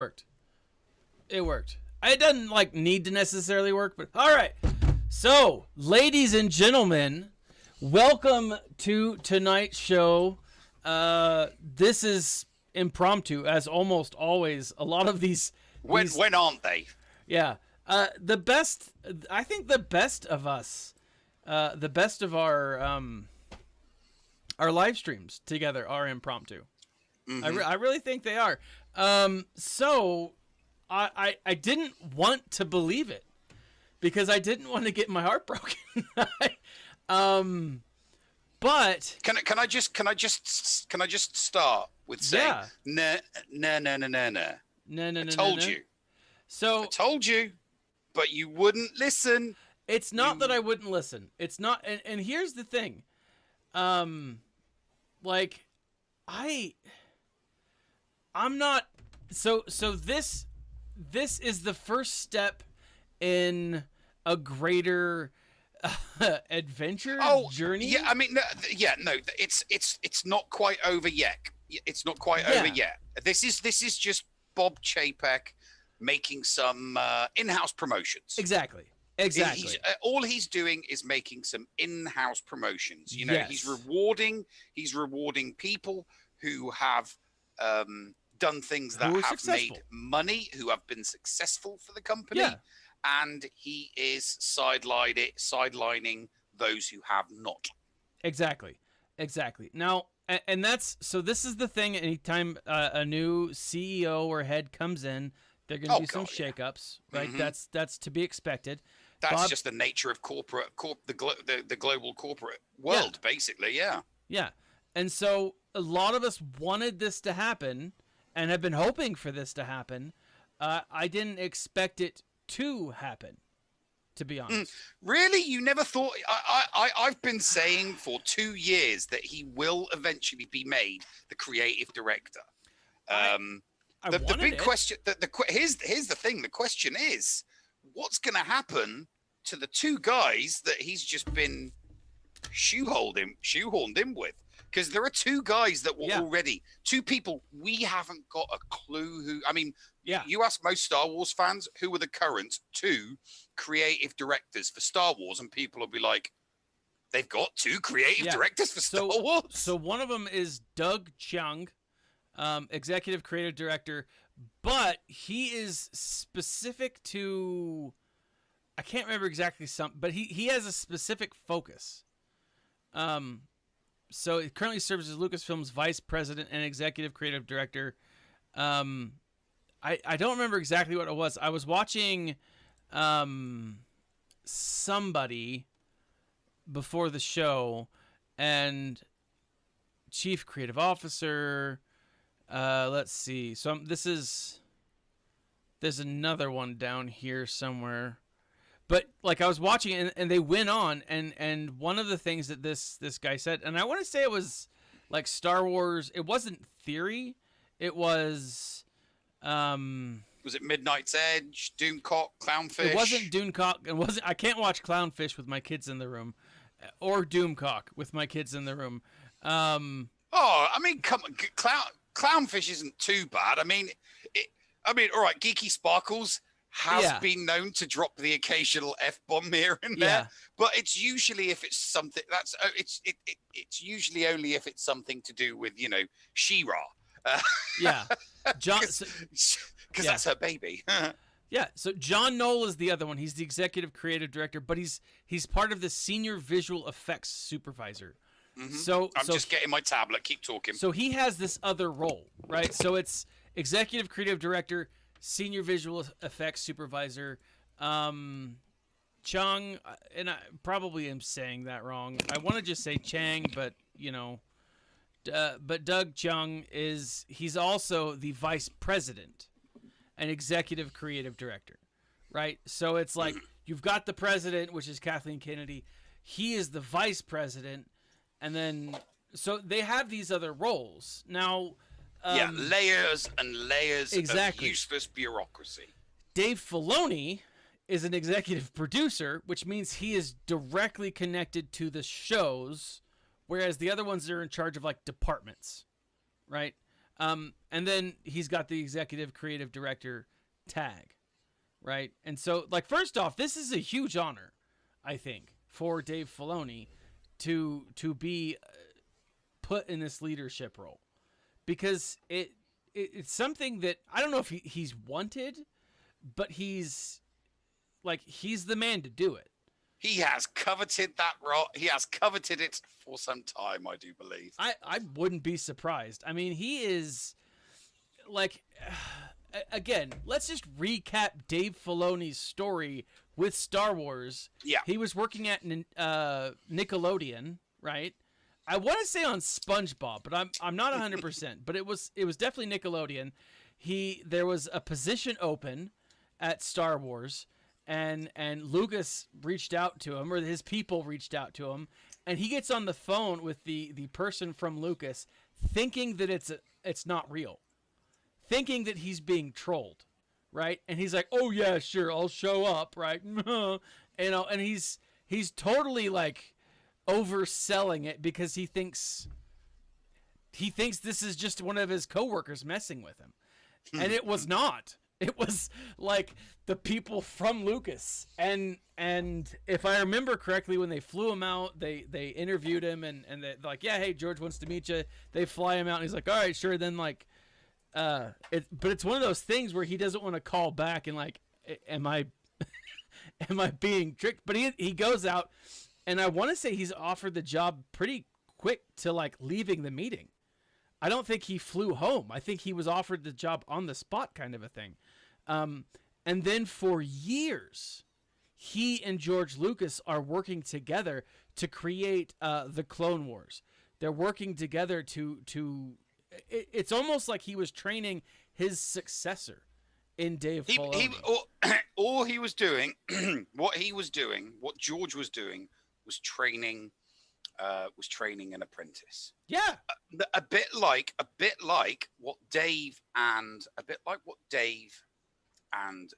Worked. It worked. It doesn't like need to necessarily work, but all right. So, ladies and gentlemen, welcome to tonight's show. This is impromptu, as almost always. A lot of these. When aren't they? Yeah. The best. I think the best of us, the best of our live streams together are impromptu. Mm-hmm. I really think they are. So I didn't want to believe it because I didn't want to get my heart broken. But can I just start with saying no. I told you. So I told you, but you wouldn't listen. It's not that I wouldn't listen. It's not, and here's the thing. Like I'm not. So this is the first step in a greater adventure journey. Yeah, I mean, no, it's not quite over yet. It's not quite over yet. This is just Bob Chapek making some in-house promotions. Exactly. All he's doing is making some in-house promotions. You know, yes. He's rewarding people who have done things that have successful. made money, who have been successful for the company, and he is sidelining those who have not. Exactly. Now, and this is the thing. Anytime a new CEO or head comes in, they're going to do some shakeups, right? Mm-hmm. That's to be expected. That's just the nature of the global corporate world, basically. Yeah. Yeah. And so a lot of us wanted this to happen and have been hoping for this to happen. I didn't expect it to happen, to be honest. Really? You never thought? I've been saying for 2 years that he will eventually be made the creative director. The big question. Here's the thing. The question is, what's going to happen to the two guys that he's just been shoehorned in with? Because there are two guys that were already two people we haven't got a clue who. I mean, you ask most Star Wars fans who are the current two creative directors for Star Wars, and people will be like, "They've got two creative directors for Star Wars." So one of them is Doug Chung, executive creative director, but he is specific to. I can't remember exactly but he has a specific focus. So he currently serves as Lucasfilm's vice president and executive creative director. I don't remember exactly what it was. I was watching somebody before the show, and chief creative officer. Let's see. So there's another one down here somewhere. But like I was watching it and they went on and one of the things that this guy said, and I want to say it was like Star Wars. It wasn't theory. It was it Midnight's Edge, Doomcock, Clownfish? It wasn't Doomcock. I can't watch Clownfish with my kids in the room, or Doomcock with my kids in the room. I mean, come on, Clownfish isn't too bad. I mean, all right, Geeky Sparkles has been known to drop the occasional F-bomb here and there, but it's usually if it's something that's it's usually only if it's something to do with She-Ra. John, because that's her baby. So John Knoll is the other one. He's the executive creative director, but he's part of the senior visual effects supervisor. Mm-hmm. So I'm just getting my tablet. Keep talking. So he has this other role, right? So it's executive creative director, senior visual effects supervisor. Chung, and I probably am saying that wrong. I want to just say Chang, but but Doug Chung he's also the vice president and executive creative director, right? So it's like you've got the president, which is Kathleen Kennedy. He is the vice president, and then so they have these other roles now. Layers and layers of useless bureaucracy. Dave Filoni is an executive producer, which means he is directly connected to the shows, whereas the other ones are in charge of like departments, right? And then he's got the executive creative director tag, right? And so, like, first off, this is a huge honor, I think, for Dave Filoni to be put in this leadership role, because it's something that I don't know if he's wanted, but he's the man to do it. He has coveted that role. He has coveted it for some time, I do believe. I wouldn't be surprised. I mean, he is like, again, let's just recap Dave Filoni's story with Star Wars. Yeah. He was working at Nickelodeon, right? I want to say on SpongeBob, but I'm not 100%, but it was definitely Nickelodeon. There was a position open at Star Wars, and Lucas reached out to him, or his people reached out to him, and he gets on the phone with the person from Lucas, thinking that it's not real, thinking that he's being trolled, right? And he's like, "Oh yeah, sure, I'll show up," right? And he's totally like overselling it because he thinks this is just one of his coworkers messing with him, and it was not. It was like the people from Lucas, and if I remember correctly, when they flew him out, they interviewed him, and they're like, "Yeah, hey, George wants to meet you." They fly him out, and he's like, "All right, sure." Then like, but it's one of those things where he doesn't want to call back and like, am I being tricked? But he goes out, and I want to say he's offered the job pretty quick to like leaving the meeting. I don't think he flew home. I think he was offered the job on the spot, kind of a thing. And then for years, he and George Lucas are working together to create the Clone Wars. They're working together to it's almost like he was training his successor in Dave Filoni. All he was doing, what George was doing was training an apprentice. Yeah, a bit like what Dave and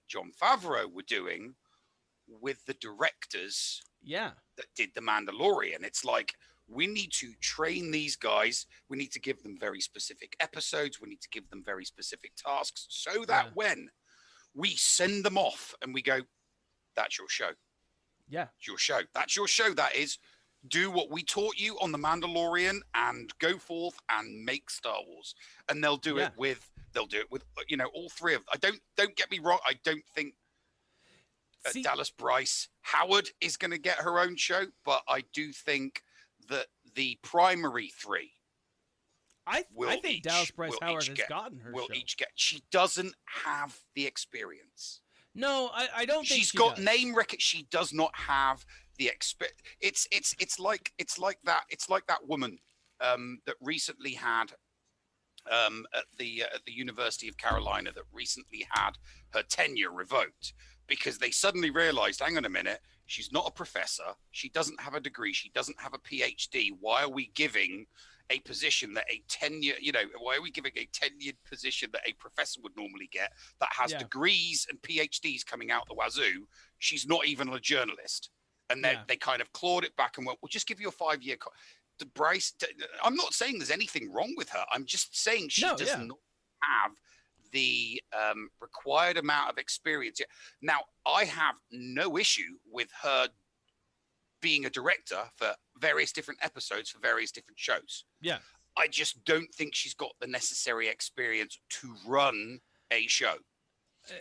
Jon Favreau were doing with the directors. Yeah, that did The Mandalorian. It's like, we need to train these guys. We need to give them very specific episodes. We need to give them very specific tasks, so that when we send them off and we go, "That's your show. Yeah, it's your show. That's your show. That is." Do what we taught you on The Mandalorian and go forth and make Star Wars. And they'll do it with all three of them. Don't get me wrong. I don't think Dallas Bryce Howard is going to get her own show, but I do think that the primary three I think Dallas Bryce Howard has gotten her show. She doesn't have the experience. No, I don't think she's got name record. She does not have the It's like that woman that recently had at the University of Carolina that recently had her tenure revoked because they suddenly realized, hang on a minute, she's not a professor, she doesn't have a degree, she doesn't have a PhD. Why are we giving a position that why are we giving a tenured position that a professor would normally get that has degrees and PhDs coming out the wazoo? She's not even a journalist. And then they kind of clawed it back and went, "We'll just give you a 5-year." Bryce, I'm not saying there's anything wrong with her. I'm just saying she does not have the required amount of experience yet. Now, I have no issue with her being a director for various different episodes for various different shows. Yeah. I just don't think she's got the necessary experience to run a show.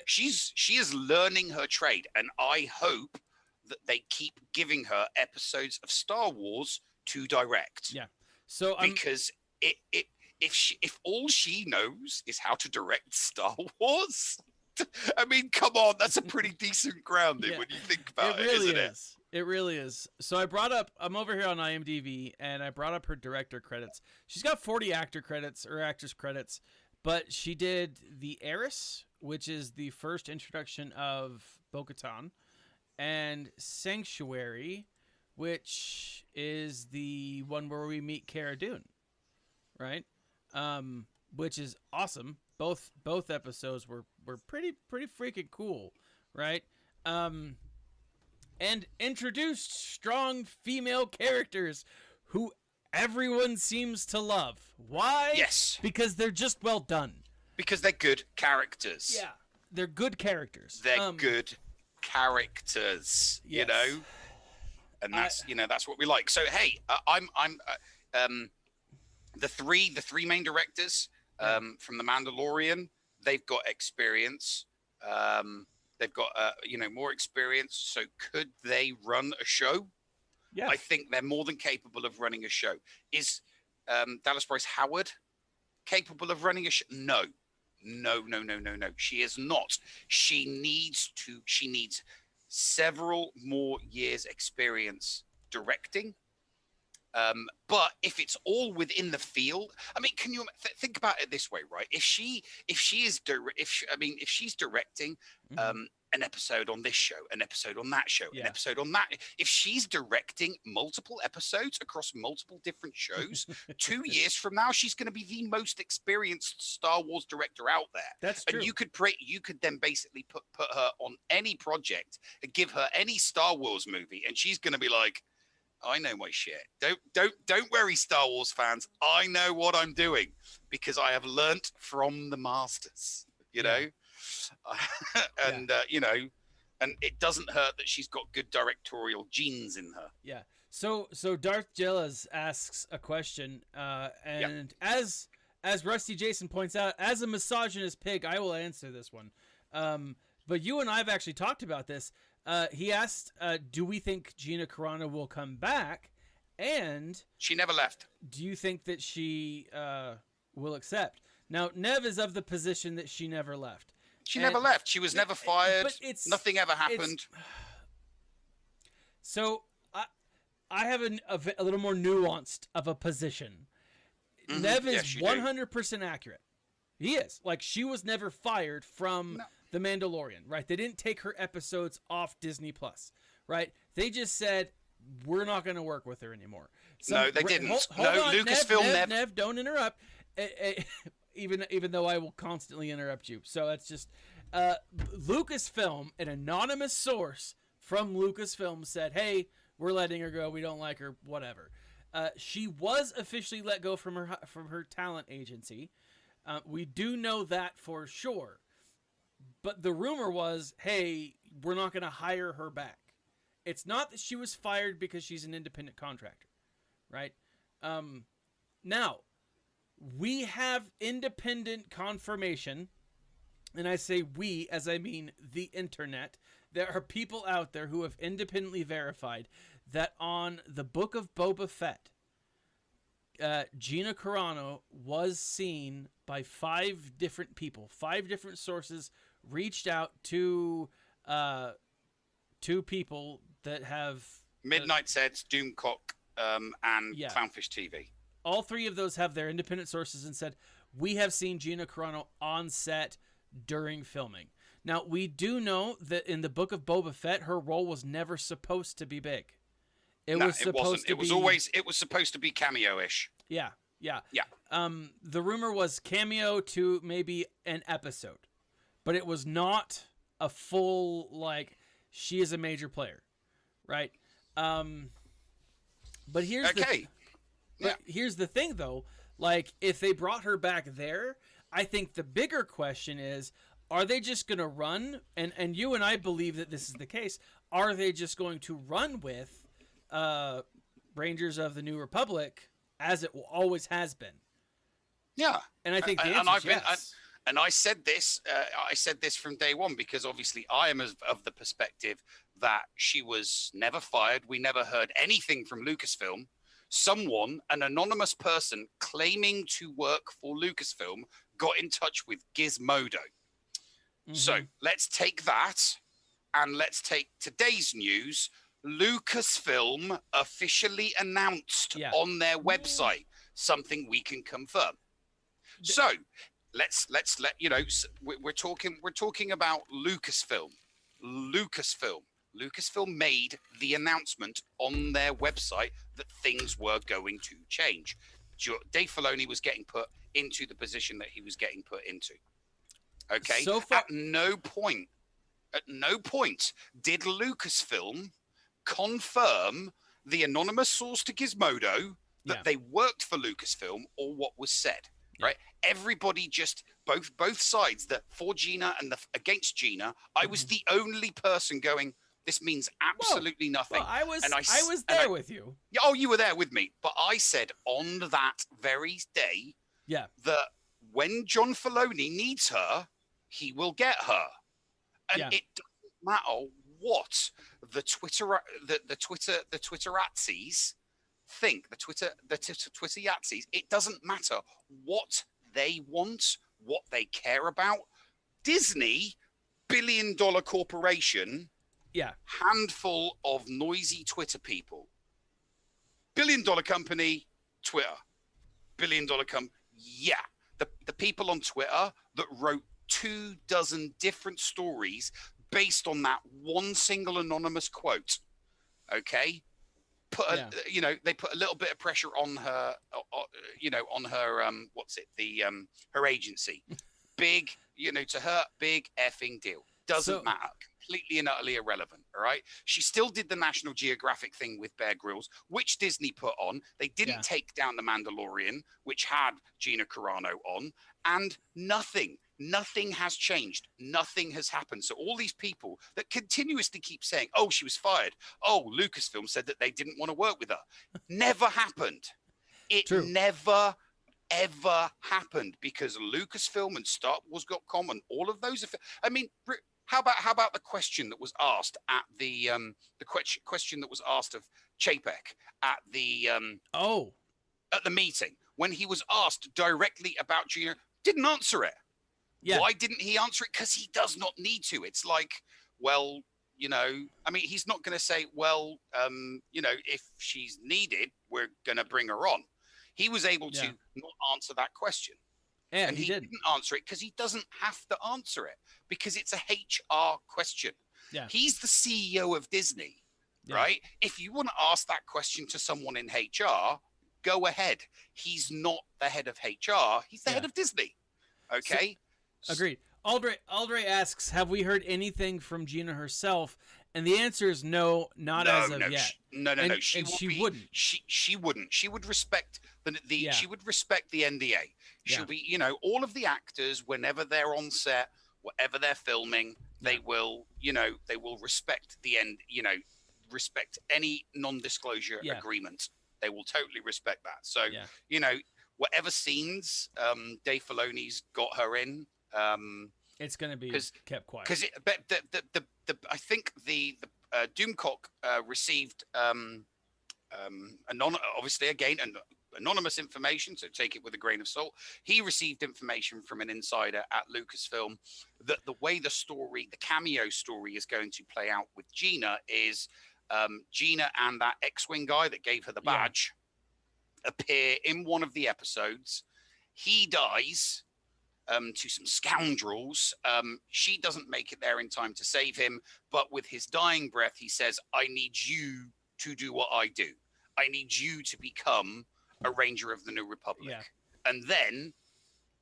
She is learning her trade, and I hope that they keep giving her episodes of Star Wars to direct. Yeah. So because if all she knows is how to direct Star Wars, I mean, come on, that's a pretty decent grounding when you think about it, isn't it? It really is. So I'm over here on IMDb, and I brought up her director credits. She's got 40 actor credits or actress credits, but she did The Heiress, which is the first introduction of Bo-Katan, and Sanctuary, which is the one where we meet Cara Dune, right? Which is awesome. Both episodes were pretty freaking cool, right? And introduced strong female characters who everyone seems to love. Why? Yes. Because they're just well done. Because they're good characters. Yeah, they're good characters. They're good characters, yes. you know, and that's that's what we like. So hey, the three main directors from The Mandalorian. They've got experience. They've got more experience. So could they run a show? Yeah, I think they're more than capable of running a show. Is Dallas Bryce Howard capable of running a show? No. She is not. She needs several more years experience directing. But if it's all within the field, I mean, can you think about it this way, right? If she's directing an episode on this show, an episode on that show, an episode on that, if she's directing multiple episodes across multiple different shows, 2 years from now, she's going to be the most experienced Star Wars director out there. That's true. And you could then basically put her on any project and give her any Star Wars movie, and she's going to be like, I know my shit. Don't worry, Star Wars fans. I know what I'm doing because I have learnt from the masters, you know? And, and it doesn't hurt that she's got good directorial genes in her. Yeah. So Darth Jellas asks a question, and as Rusty Jason points out, as a misogynist pig, I will answer this one. But you and I have actually talked about this. He asked, do we think Gina Carano will come back? And she never left. Do you think that she will accept? Now, Nev is of the position that she never left. She never left. She was never fired. Nothing ever happened. So I have a little more nuanced of a position. Mm-hmm. Nev is 100% accurate. He is. Like, she was never fired from The Mandalorian, right? They didn't take her episodes off Disney Plus, right? They just said, we're not going to work with her anymore. No, they didn't. Hold on, Lucasfilm Nev, don't interrupt. Even though I will constantly interrupt you. So that's just Lucasfilm, an anonymous source from Lucasfilm said, hey, we're letting her go. We don't like her, whatever. She was officially let go from her talent agency. We do know that for sure. But the rumor was, hey, we're not going to hire her back. It's not that she was fired because she's an independent contractor, right? Now, we have independent confirmation, and I say we as I mean the internet. There are people out there who have independently verified that on the Book of Boba Fett, Gina Carano was seen by 5 different people. 5 different sources reached out to 2 people that have Midnight Sets, Doomcock, and Clownfish TV. All 3 of those have their independent sources and said, we have seen Gina Carano on set during filming. Now, we do know that in the Book of Boba Fett, her role was never supposed to be big. It wasn't. It was supposed to be cameo-ish. Yeah. The rumor was cameo to maybe an episode, but it was not a full, like, she is a major player, right? But here's here's the thing, though. Like, if they brought her back there, I think the bigger question is, are they just going to run? And you and I believe that this is the case. Are they just going to run with Rangers of the New Republic as it always has been? Yeah. And I think the answer is yes. And I said this from day one, because obviously I am of the perspective that she was never fired. We never heard anything from Lucasfilm. Someone, an anonymous person claiming to work for Lucasfilm, got in touch with Gizmodo. Mm-hmm. So let's take that and let's take today's news. Lucasfilm officially announced on their website something we can confirm. So let's let you know. We're talking about Lucasfilm. Lucasfilm made the announcement on their website that things were going to change. Dave Filoni was getting put into the position that he was getting put into. Okay. So far, at no point did Lucasfilm confirm the anonymous source to Gizmodo that they worked for Lucasfilm or what was said. Right? Everybody just both sides, that for Gina and the against Gina. I was the only person going, this means absolutely nothing. Well, I was there with you. Oh, you were there with me. But I said on that very day, that when John Filoni needs her, he will get her, and it doesn't matter what the Twitteratsies think, the Twitter Yatsies. It doesn't matter what they want, what they care about. Disney, billion-dollar corporation, handful of noisy Twitter people. Billion-dollar company, Twitter. Billion-dollar the people on Twitter that wrote 24 different stories based on that one single anonymous quote. Okay. They put a little bit of pressure on her, on her, her agency. Big, to her, big effing deal. Doesn't matter. Completely and utterly irrelevant. All right. She still did the National Geographic thing with Bear Grylls, which Disney put on. They didn't take down The Mandalorian, which had Gina Carano on, and nothing has changed. Nothing has happened. So all these people that continuously keep saying, oh, she was fired. Oh, Lucasfilm said that they didn't want to work with her. Never happened. It never, ever happened, because Lucasfilm and Star Wars.com and all of those. I mean, how about the question that was asked at the question that was asked of Chapek at the meeting, when he was asked directly about Gina, didn't answer it. Yeah. Why didn't he answer it? Because he does not need to. It's like, well, he's not going to say, well, if she's needed, we're going to bring her on. He was able to not answer that question. And he didn't answer it because he doesn't have to answer it, because it's a HR question. Yeah. He's the CEO of Disney, right? If you want to ask that question to someone in HR, go ahead. He's not the head of HR. He's the head of Disney. Okay. Agreed. Aldre asks, have we heard anything from Gina herself? And the answer is no, not as of yet. No. She wouldn't. She wouldn't. She would respect she would respect the NDA. She'll be, all of the actors, whenever they're on set, whatever they're filming, they will respect respect any non-disclosure agreement. They will totally respect that. So, whatever scenes Dave Filoni's got her in, it's going to be kept quiet. Because I think the Doomcock received obviously again anonymous information, so take it with a grain of salt. He received information from an insider at Lucasfilm that the way the cameo story is going to play out with Gina is Gina and that X-Wing guy that gave her the badge appear in one of the episodes. He dies to some scoundrels. She doesn't make it there in time to save him, but with his dying breath, he says, I need you to do what I do. I need you to become a Ranger of the New Republic. Yeah. And then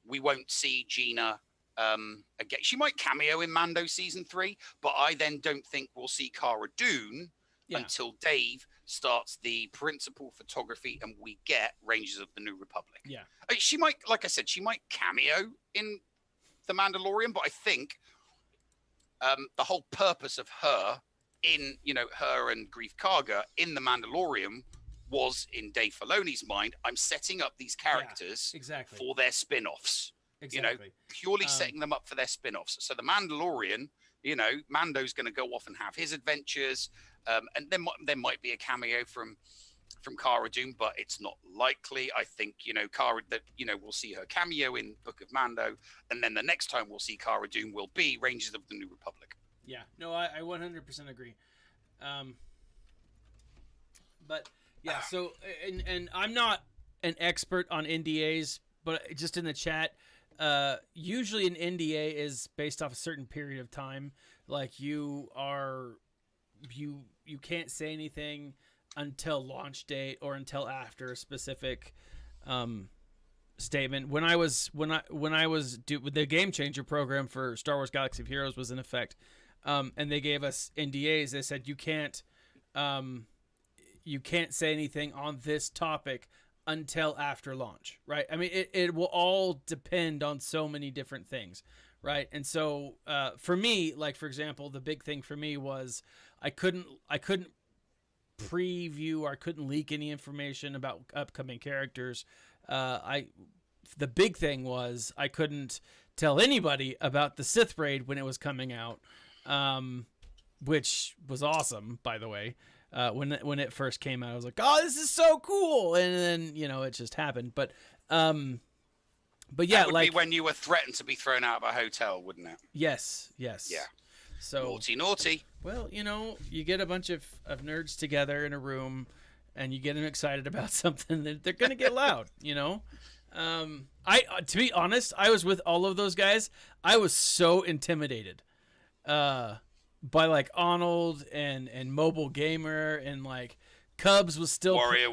we won't see Gina again. She might cameo in Mando season 3, but I then don't think we'll see Cara Dune until Dave starts the principal photography and we get Rangers of the New Republic. Yeah. She might, like I said, she might cameo in The Mandalorian, but I think the whole purpose of her in, her and Grief Karga in The Mandalorian was, in Dave Filoni's mind, I'm setting up these characters for their spin-offs. Exactly. Purely setting them up for their spin-offs. So The Mandalorian, Mando's going to go off and have his adventures. And then there might be a cameo from Cara Dune, but it's not likely. I think, Cara, we'll see her cameo in Book of Mando. And then the next time we'll see Cara Dune will be Rangers of the New Republic. Yeah, no, I 100% agree. But yeah, so, and I'm not an expert on NDAs, but just in the chat, usually an NDA is based off a certain period of time. Like you can't say anything until launch date or until after a specific statement. When I was the Game Changer program for Star Wars Galaxy of Heroes was in effect, and they gave us NDAs. They said you can't say anything on this topic until after launch, right? I mean, it will all depend on so many different things, right? And so for me, like for example, the big thing for me was I couldn't preview or I couldn't leak any information about upcoming characters. The big thing was I couldn't tell anybody about the Sith Raid when it was coming out, which was awesome, by the way. When it first came out, I was like, "Oh, this is so cool!" And then it just happened. But yeah, that would be when you were threatened to be thrown out of a hotel, wouldn't it? Yes. Yeah. So naughty. Well, you get a bunch of nerds together in a room, and you get them excited about something that they're gonna get loud. To be honest, I was with all of those guys. I was so intimidated by like Arnold and Mobile Gamer, and like Cubs was still Warrior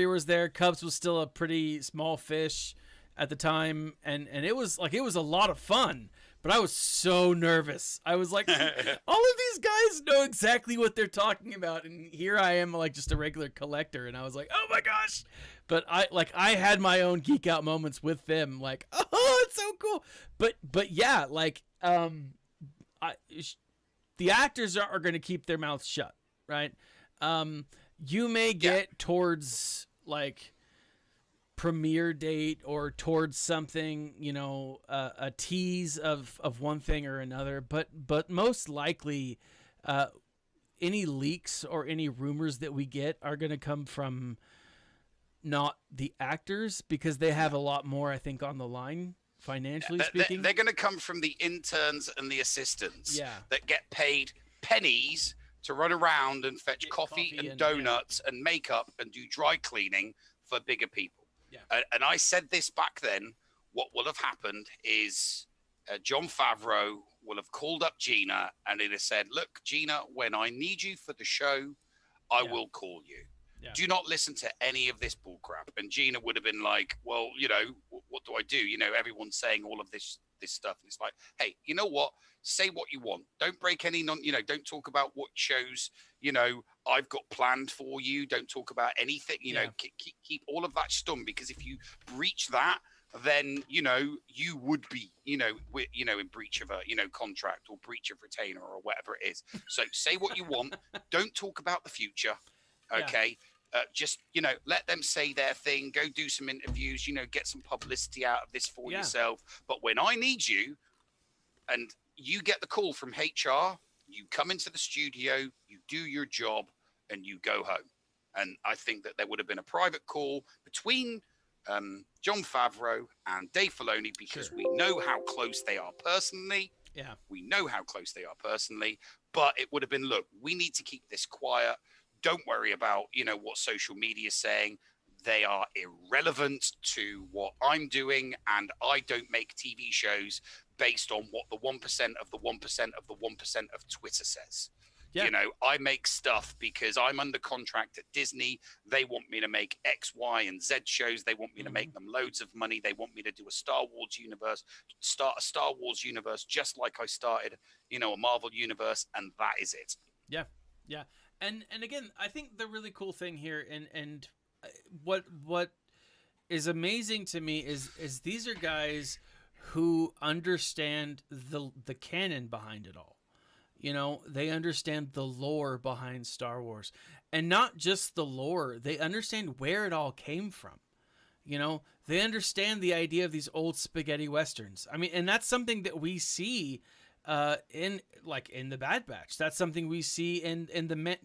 was there. Cubs was still a pretty small fish at the time, and it was a lot of fun, but I was so nervous. I was like, all of these guys know exactly what they're talking about, and here I am like just a regular collector, and I was like, oh my gosh. But I had my own geek out moments with them, like, oh, it's so cool. But yeah, like the actors are going to keep their mouths shut, right? You may get towards like premiere date or towards something, a tease of one thing or another, but most likely any leaks or any rumors that we get are going to come from not the actors, because they have a lot more, I think, on the line. Financially speaking, they're going to come from the interns and the assistants that get paid pennies to run around and fetch coffee and donuts and makeup and do dry cleaning for bigger people. Yeah. And I said this back then, what will have happened is Jon Favreau will have called up Gina and it has said, look, Gina, when I need you for the show, I will call you. Yeah. Do not listen to any of this bullcrap. And Gina would have been like, well, what do I do? Everyone's saying all of this stuff. And it's like, hey, you know what? Say what you want. Don't break any don't talk about what shows, I've got planned for you. Don't talk about anything, keep all of that stum, because if you breach that, then, you would be, in breach of a, contract or breach of retainer or whatever it is. So say what you want. Don't talk about the future. Okay. Just, let them say their thing, go do some interviews, get some publicity out of this for yourself. But when I need you and you get the call from HR, you come into the studio, you do your job, and you go home. And I think that there would have been a private call between Jon Favreau and Dave Filoni, because we know how close they are personally. Yeah. We know how close they are personally, but it would have been, look, we need to keep this quiet. Don't worry about, what social media is saying. They are irrelevant to what I'm doing, and I don't make TV shows based on what the 1% of the 1% of the 1% of Twitter says. Yeah. I make stuff because I'm under contract at Disney. They want me to make X, Y, and Z shows. They want me to make them loads of money. They want me to do a Star Wars universe, start a Star Wars universe, just like I started, a Marvel universe, and that is it. Yeah. Yeah. And again, I think the really cool thing here, and what is amazing to me is these are guys who understand the canon behind it all. They understand the lore behind Star Wars, and not just the lore. They understand where it all came from. They understand the idea of these old spaghetti westerns. I mean, and that's something that we see in the Bad Batch. That's something we see in maybe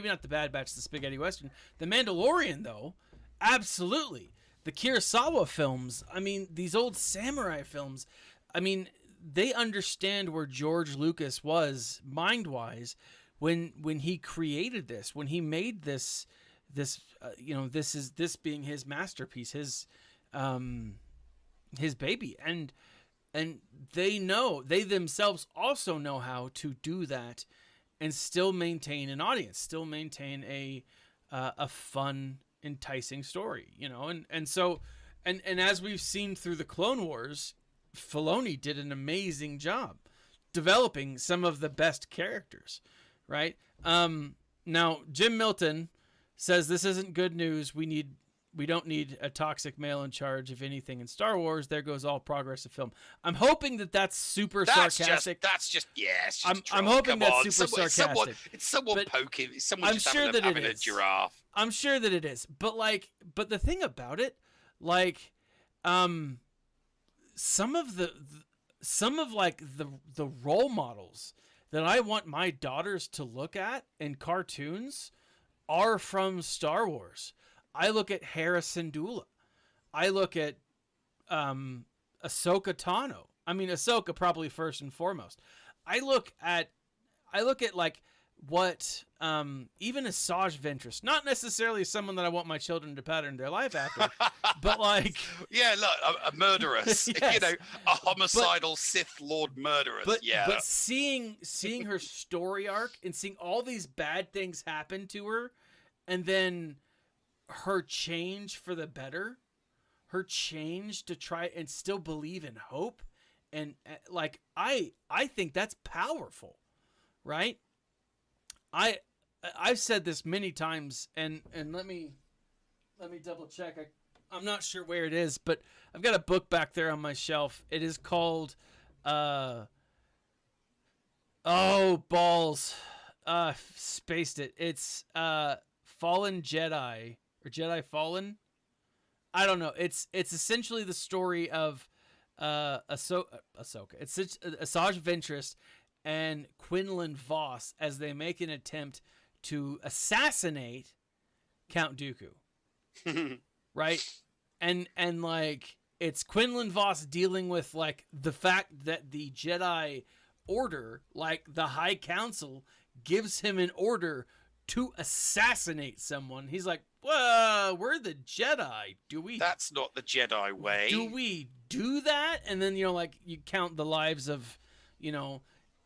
not the Bad Batch, the spaghetti western. The Mandalorian, though, absolutely. The Kurosawa films. I mean, these old samurai films. I mean, they understand where George Lucas was mind-wise when he created this, when he made this being his masterpiece, his baby, and they themselves also know how to do that and still maintain an audience, still maintain a fun, enticing story, so as we've seen through the Clone Wars, Filoni did an amazing job developing some of the best characters, right? Now Jim Milton says this isn't good news. We need we don't need a toxic male in charge of anything in Star Wars. There goes all progress of film. I'm hoping that's super sarcastic. I'm hoping that's super sarcastic. It's someone poking. It's someone I'm just sure having a giraffe. I'm sure that it is. But the thing about it, like, some of the role models that I want my daughters to look at in cartoons are from Star Wars. I look at Hera Syndulla. I look at Ahsoka Tano. I mean, Ahsoka probably first and foremost. I look at like what even Asajj Ventress, not necessarily someone that I want my children to pattern their life after, but like a murderess, yes, a homicidal Sith Lord murderess. But seeing her story arc and seeing all these bad things happen to her, and then her change for the better, her change to try and still believe in hope, and like I think that's powerful, right? I've said this many times, and let me double check. I'm not sure where it is, but I've got a book back there on my shelf. It is called spaced it. It's Fallen Jedi or Jedi Fallen. I don't know. It's essentially the story of Ahsoka. It's Asajj Ventress and Quinlan Vos as they make an attempt to assassinate Count Dooku. Right? And like it's Quinlan Vos dealing with like the fact that the Jedi Order, like the High Council, gives him an order to assassinate someone. He's like, "Whoa, we're the Jedi. That's not the Jedi way. Do we do that?" And then, like, you count the lives of,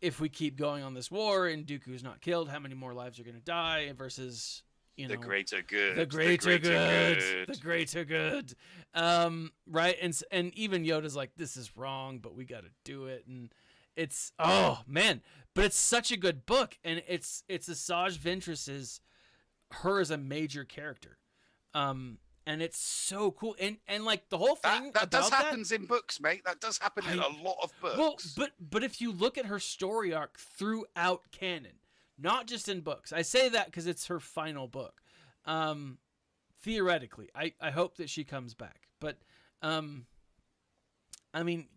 if we keep going on this war and Dooku's not killed, how many more lives are going to die versus, the greater good. The greater good. The greater good. Right? And even Yoda's like, this is wrong, but we got to do it. And it's, oh, man. But it's such a good book. And it's Asajj Ventress's, her as a major character. And it's so cool. And like the whole thing that does happens in books, mate. That does happen in a lot of books. Well, but if you look at her story arc throughout canon, not just in books. I say that because it's her final book. Theoretically, I hope that she comes back. But I mean,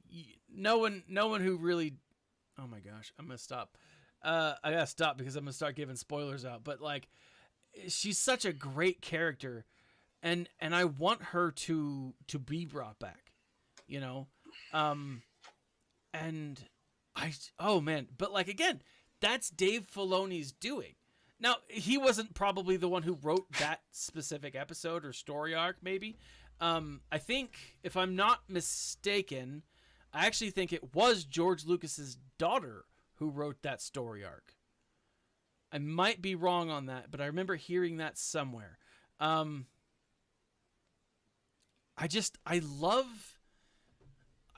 no one who really. Oh my gosh, I'm gonna stop. I gotta stop because I'm gonna start giving spoilers out. But like, she's such a great character. And I want her to be brought back, and oh man, but like, again, that's Dave Filoni's doing. Now, he wasn't probably the one who wrote that specific episode or story arc, maybe. I think, if I'm not mistaken, I actually think it was George Lucas's daughter who wrote that story arc. I might be wrong on that, but I remember hearing that somewhere. I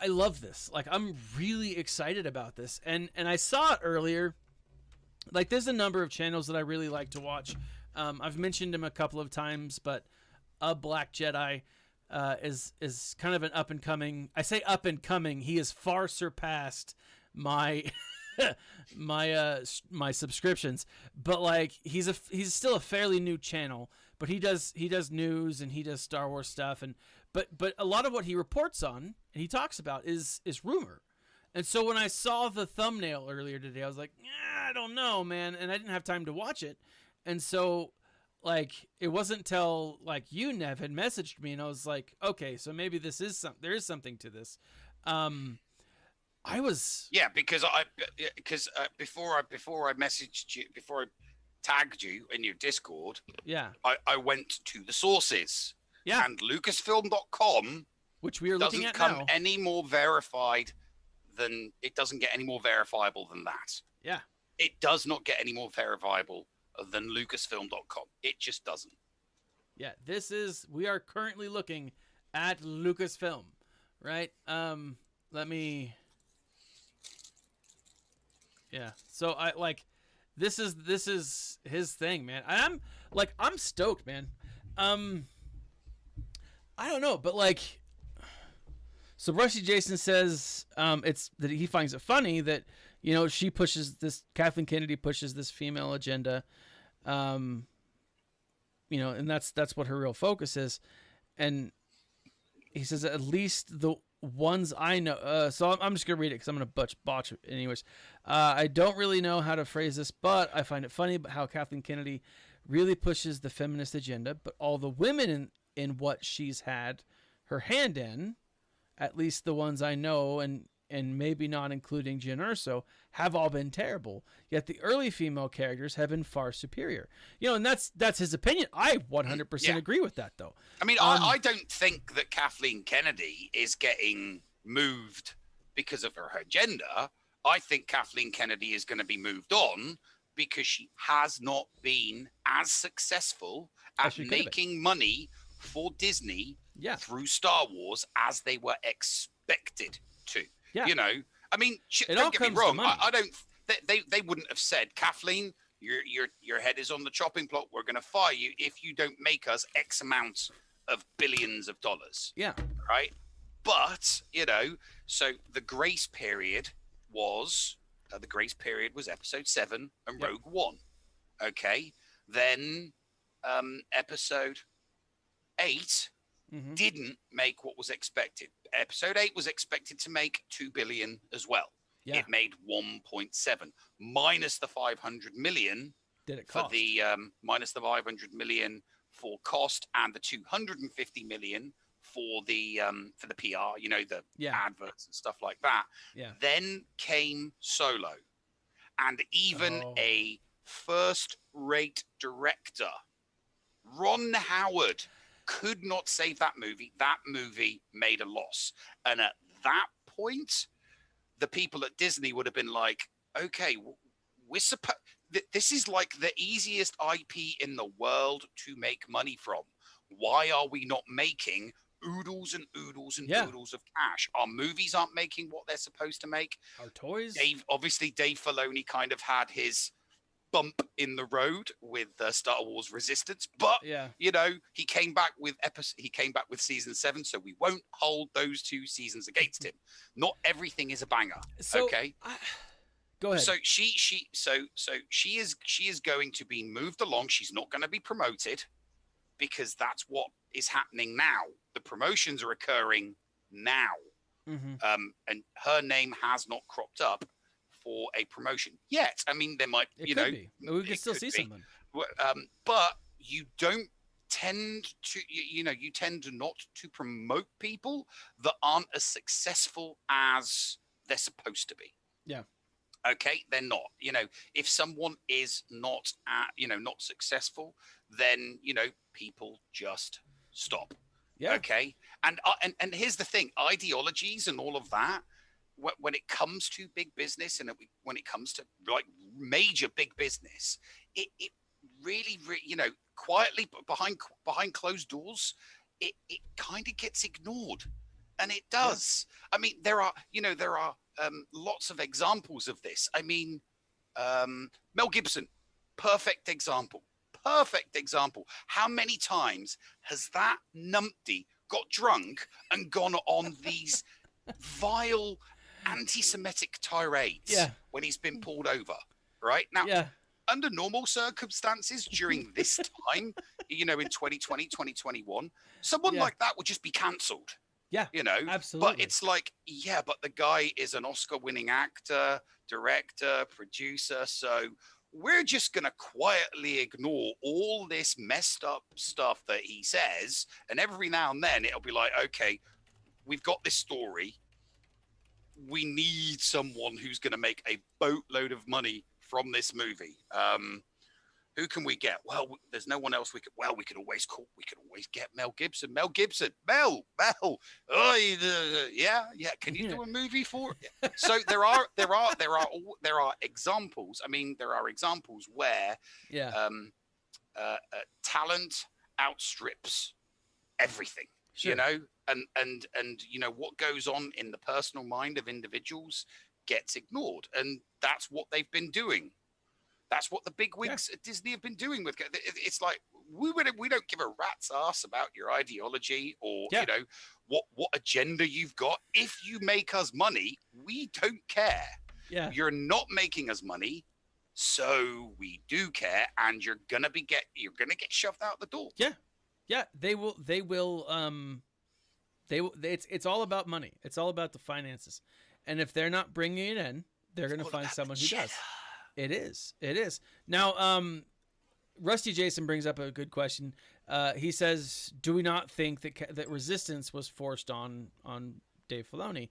love this. Like, I'm really excited about this. And I saw it earlier. Like, there's a number of channels that I really like to watch. I've mentioned him a couple of times, but A Black Jedi is kind of an up and coming. I say up and coming. He has far surpassed my my subscriptions. But like, he's still a fairly new channel. But he does news and he does Star Wars stuff, and but a lot of what he reports on and he talks about is rumor. And so when I saw the thumbnail earlier today, I was like, I don't know, man, and I didn't have time to watch it. And so like, it wasn't till like you, Nev, had messaged me, and I was like, okay, so maybe there is something to this. Because before I messaged you, before I tagged you in your Discord, I went to the sources, and Lucasfilm.com, which we are looking at now, doesn't come any more verified than it doesn't get any more verifiable than that. Yeah, it does not get any more verifiable than Lucasfilm.com. It just doesn't. Yeah, we are currently looking at Lucasfilm, right? Let me. Yeah, so I like. This is his thing, man. I'm stoked, man. I don't know, but like, so Rusty Jason says it's that he finds it funny that she pushes this, Kathleen Kennedy pushes this female agenda, and that's what her real focus is, and he says at least the ones I know. So I'm just gonna read it because I'm gonna botch it anyways. I don't really know how to phrase this, but I find it funny how Kathleen Kennedy really pushes the feminist agenda, but all the women in what she's had her hand in, at least the ones I know, and maybe not including Jyn Erso, have all been terrible. Yet the early female characters have been far superior. And that's his opinion. I 100% agree with that, though. I mean, I don't think that Kathleen Kennedy is getting moved because of her agenda. I think Kathleen Kennedy is going to be moved on because she has not been as successful at making money for Disney through Star Wars as they were expected to. Yeah. I mean, don't get me wrong. I don't. They wouldn't have said, Kathleen, your head is on the chopping block. We're going to fire you if you don't make us X amount of billions of dollars. Yeah. Right. But so the grace period was Episode 7 and Rogue One. Okay. Then Episode 8 didn't make what was expected. Episode 8 was expected to make $2 billion as well. Yeah. It made 1.7 minus the 500 million. Did it cost? For the minus the 500 million for cost and the 250 million for the PR, the adverts and stuff like that. Yeah. Then came Solo, and even a first-rate director, Ron Howard, could not save that movie. That movie made a loss. And at that point, the people at Disney would have been like, okay, this is like the easiest IP in the world to make money from. Why are we not making oodles and oodles and oodles of cash? Our movies aren't making what they're supposed to make. Our toys? Dave Filoni kind of had his bump in the road with Star Wars Resistance, but he came back with season 7, so we won't hold those 2 seasons against him. Not everything is a banger. So, okay, go ahead. So she is going to be moved along. She's not going to be promoted because that's what is happening now. The promotions are occurring now, and her name has not cropped up for a promotion yet. I mean, there might, we could still see someone. But you don't tend to, you tend not to promote people that aren't as successful as they're supposed to be. Yeah. Okay, they're not. If someone is not not successful, then people just stop. Yeah. Okay. And here's the thing: ideologies and all of that. When it comes to big business and when it comes to like major big business, it really, quietly behind closed doors, it kind of gets ignored, and it does. Yeah. I mean, there are lots of examples of this. I mean, Mel Gibson, perfect example. How many times has that numpty got drunk and gone on these vile anti-Semitic tirades when he's been pulled over, right? Now, under normal circumstances during this time, in 2020, 2021, someone like that would just be cancelled. Yeah, absolutely. But it's like, but the guy is an Oscar-winning actor, director, producer, so we're just going to quietly ignore all this messed up stuff that he says, and every now and then it'll be like, okay, we've got this story. We need someone who's going to make a boatload of money from this movie. Who can we get? Well, there's no one else we could. Well, we could always get Mel Gibson. Mel. Oh, yeah. Can you do a movie for it? So there are examples. I mean, there are examples where talent outstrips everything. Sure. And what goes on in the personal mind of individuals gets ignored, and that's what they've been doing That's what the big wigs at Disney have been doing with. It's like we don't give a rat's ass about your ideology or you know what agenda you've got. If you make us money, we don't care. Yeah, you're not making us money, so we do care, and you're gonna get shoved out the door. Yeah. They will. It's all about money. It's all about the finances, and if they're not bringing it in, they're gonna find someone who does. It is. Now, Rusty Jason brings up a good question. He says, "Do we not think that Resistance was forced on Dave Filoni,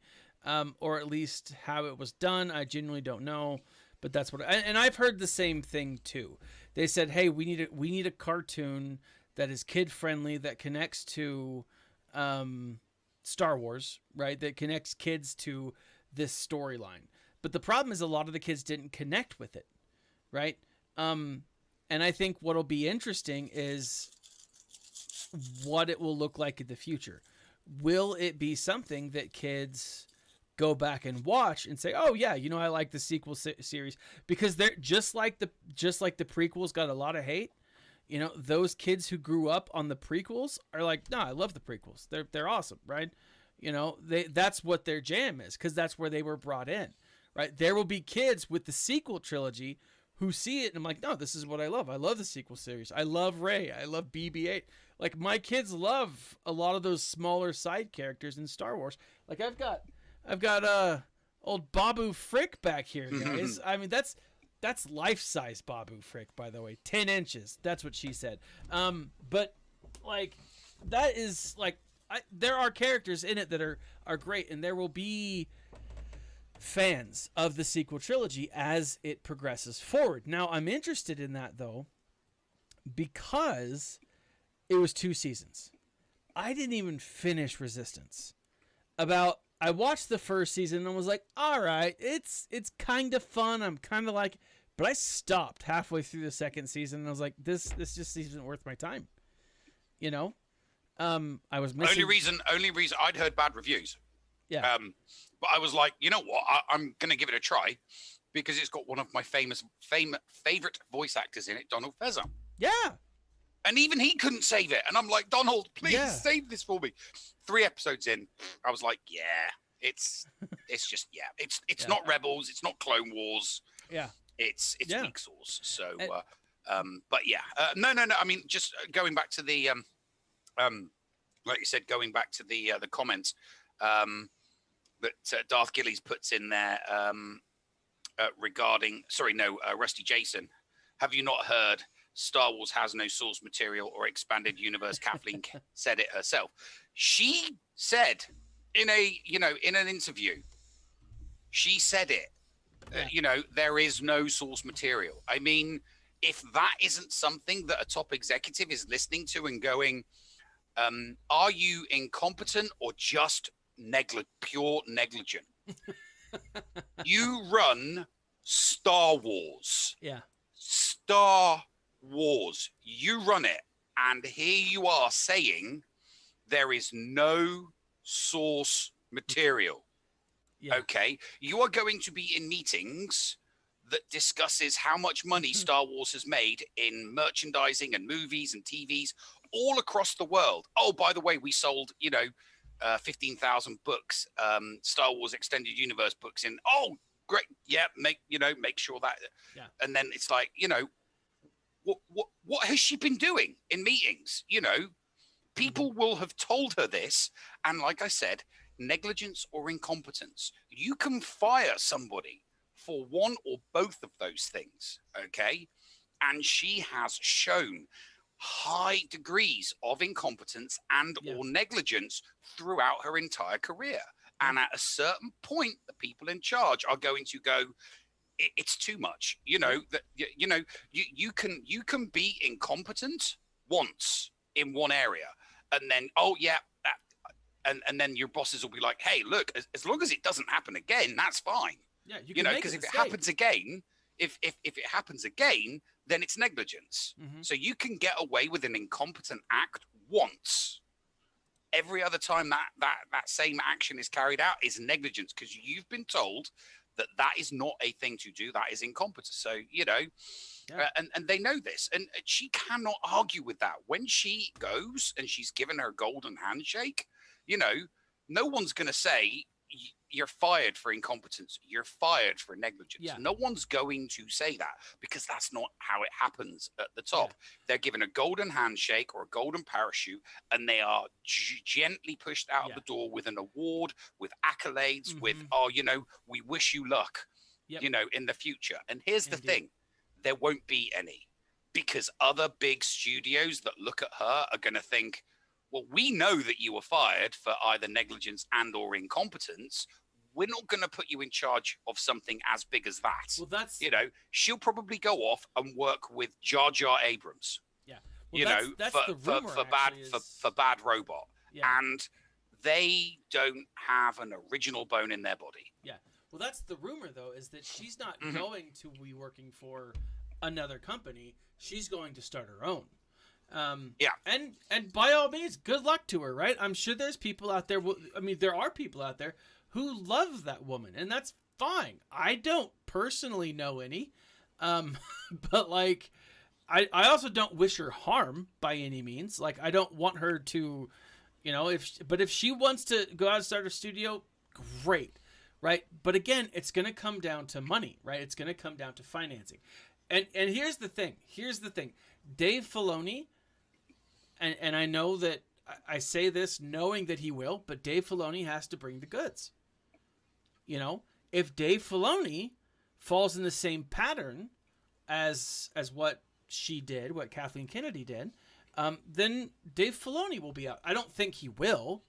or at least how it was done? I genuinely don't know, but that's what." And I've heard the same thing too. They said, "Hey, we need a cartoon that is kid friendly, that connects to Star Wars, right? That connects kids to this storyline." But the problem is a lot of the kids didn't connect with it, right? And I think what'll be interesting is what it will look like in the future. Will it be something that kids go back and watch and say, "Oh yeah, I like the sequel series," because they're just like the prequels got a lot of hate. Those kids who grew up on the prequels are like, "No, I love the prequels. They're awesome," right? That's what their jam is, because that's where they were brought in. Right? There will be kids with the sequel trilogy who see it and I'm like, no, this is what I love. I love the sequel series. I love Rey. I love BB-8. Like, my kids love a lot of those smaller side characters in Star Wars. Like, I've got old Babu Frick back here, guys. I mean, that's life-size Babu Frick, by the way. 10 inches. That's what she said. But like, that is like, there are characters in it that are great, and there will be fans of the sequel trilogy as it progresses forward. Now, I'm interested in that, though, because it was 2 seasons. I didn't even finish Resistance. I watched the first season and was like, all right, it's kind of fun. I'm kind of like, but I stopped halfway through the second season and I was like, this just isn't worth my time. I was missing. Only reason I'd heard bad reviews. Yeah. But I was like, you know what? I'm going to give it a try because it's got one of my favorite voice actors in it, Donald Faison. Yeah. And even he couldn't save it. And I'm like, Donald, please save this for me. 3 episodes in, I was like, yeah, it's not Rebels. It's not Clone Wars. Yeah. It's Weak Sauce. So, but yeah, no. I mean, just going back to the, like you said, going back to the comments, that Darth Gillies puts in there regarding, Rusty Jason. Have you not heard Star Wars has no source material or expanded universe? Kathleen said it herself. She said in an interview, she said it. There is no source material. I mean, if that isn't something that a top executive is listening to and going, are you incompetent or just pure negligent? You run Star Wars. Yeah. Star Wars. You run it. And here you are saying there is no source material. Yeah. Okay. You are going to be in meetings that discusses how much money Star Wars has made in merchandising and movies and TVs all across the world. Oh, by the way, we sold, 15,000 books, Star Wars Extended Universe books in. Oh, great. Yeah. Make sure that. Yeah. And then it's like, what has she been doing in meetings? People will have told her this. And like I said, negligence or incompetence, you can fire somebody for one or both of those things. Okay. And she has shown high degrees of incompetence and or negligence throughout her entire career. And at a certain point, the people in charge are going to go, it's too much. You can be incompetent once in one area, and then and then your bosses will be like, hey, look, as long as it doesn't happen again, that's fine. Yeah, because if it happens again, if it happens again, then it's negligence. Mm-hmm. So you can get away with an incompetent act once. Every other time that same action is carried out is negligence, because you've been told that is not a thing to do. That is incompetence. So, and they know this, and she cannot argue with that. When she goes and she's given her golden handshake, no one's going to say, you're fired for incompetence. You're fired for negligence. Yeah. No one's going to say that, because that's not how it happens at the top. Yeah. They're given a golden handshake or a golden parachute, and they are gently pushed out of the door with an award, with accolades, with, we wish you luck, in the future. And here's the thing. There won't be any, because other big studios that look at her are going to think, well, we know that you were fired for either negligence and or incompetence. We're not going to put you in charge of something as big as that. Well, that's, she'll probably go off and work with Jar Jar Abrams. Yeah. Well, that's for Bad Robot. Yeah. And they don't have an original bone in their body. Yeah. Well, that's the rumor, though, is that she's not going to be working for another company. She's going to start her own. And by all means, good luck to her, right? I'm sure there's people out there. There are people out there who love that woman, and that's fine. I don't personally know any, but like, I also don't wish her harm by any means. Like, I don't want her to, if she wants to go out and start a studio, great, right? But again, it's going to come down to money, right? It's going to come down to financing, and here's the thing. Dave Filoni. And I know that I say this knowing that he will, but Dave Filoni has to bring the goods. If Dave Filoni falls in the same pattern as what she did, what Kathleen Kennedy did, then Dave Filoni will be out. I don't think he will.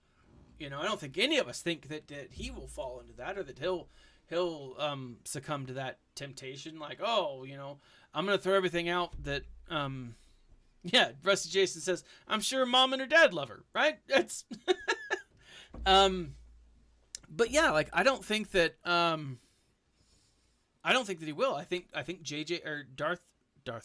I don't think any of us think that he will fall into that, or that he'll succumb to that temptation. Like, I'm going to throw everything out that. Yeah, Rusty Jason says, I'm sure mom and her dad love her, right? It's but yeah, like, I don't think that he will. I think JJ or Darth I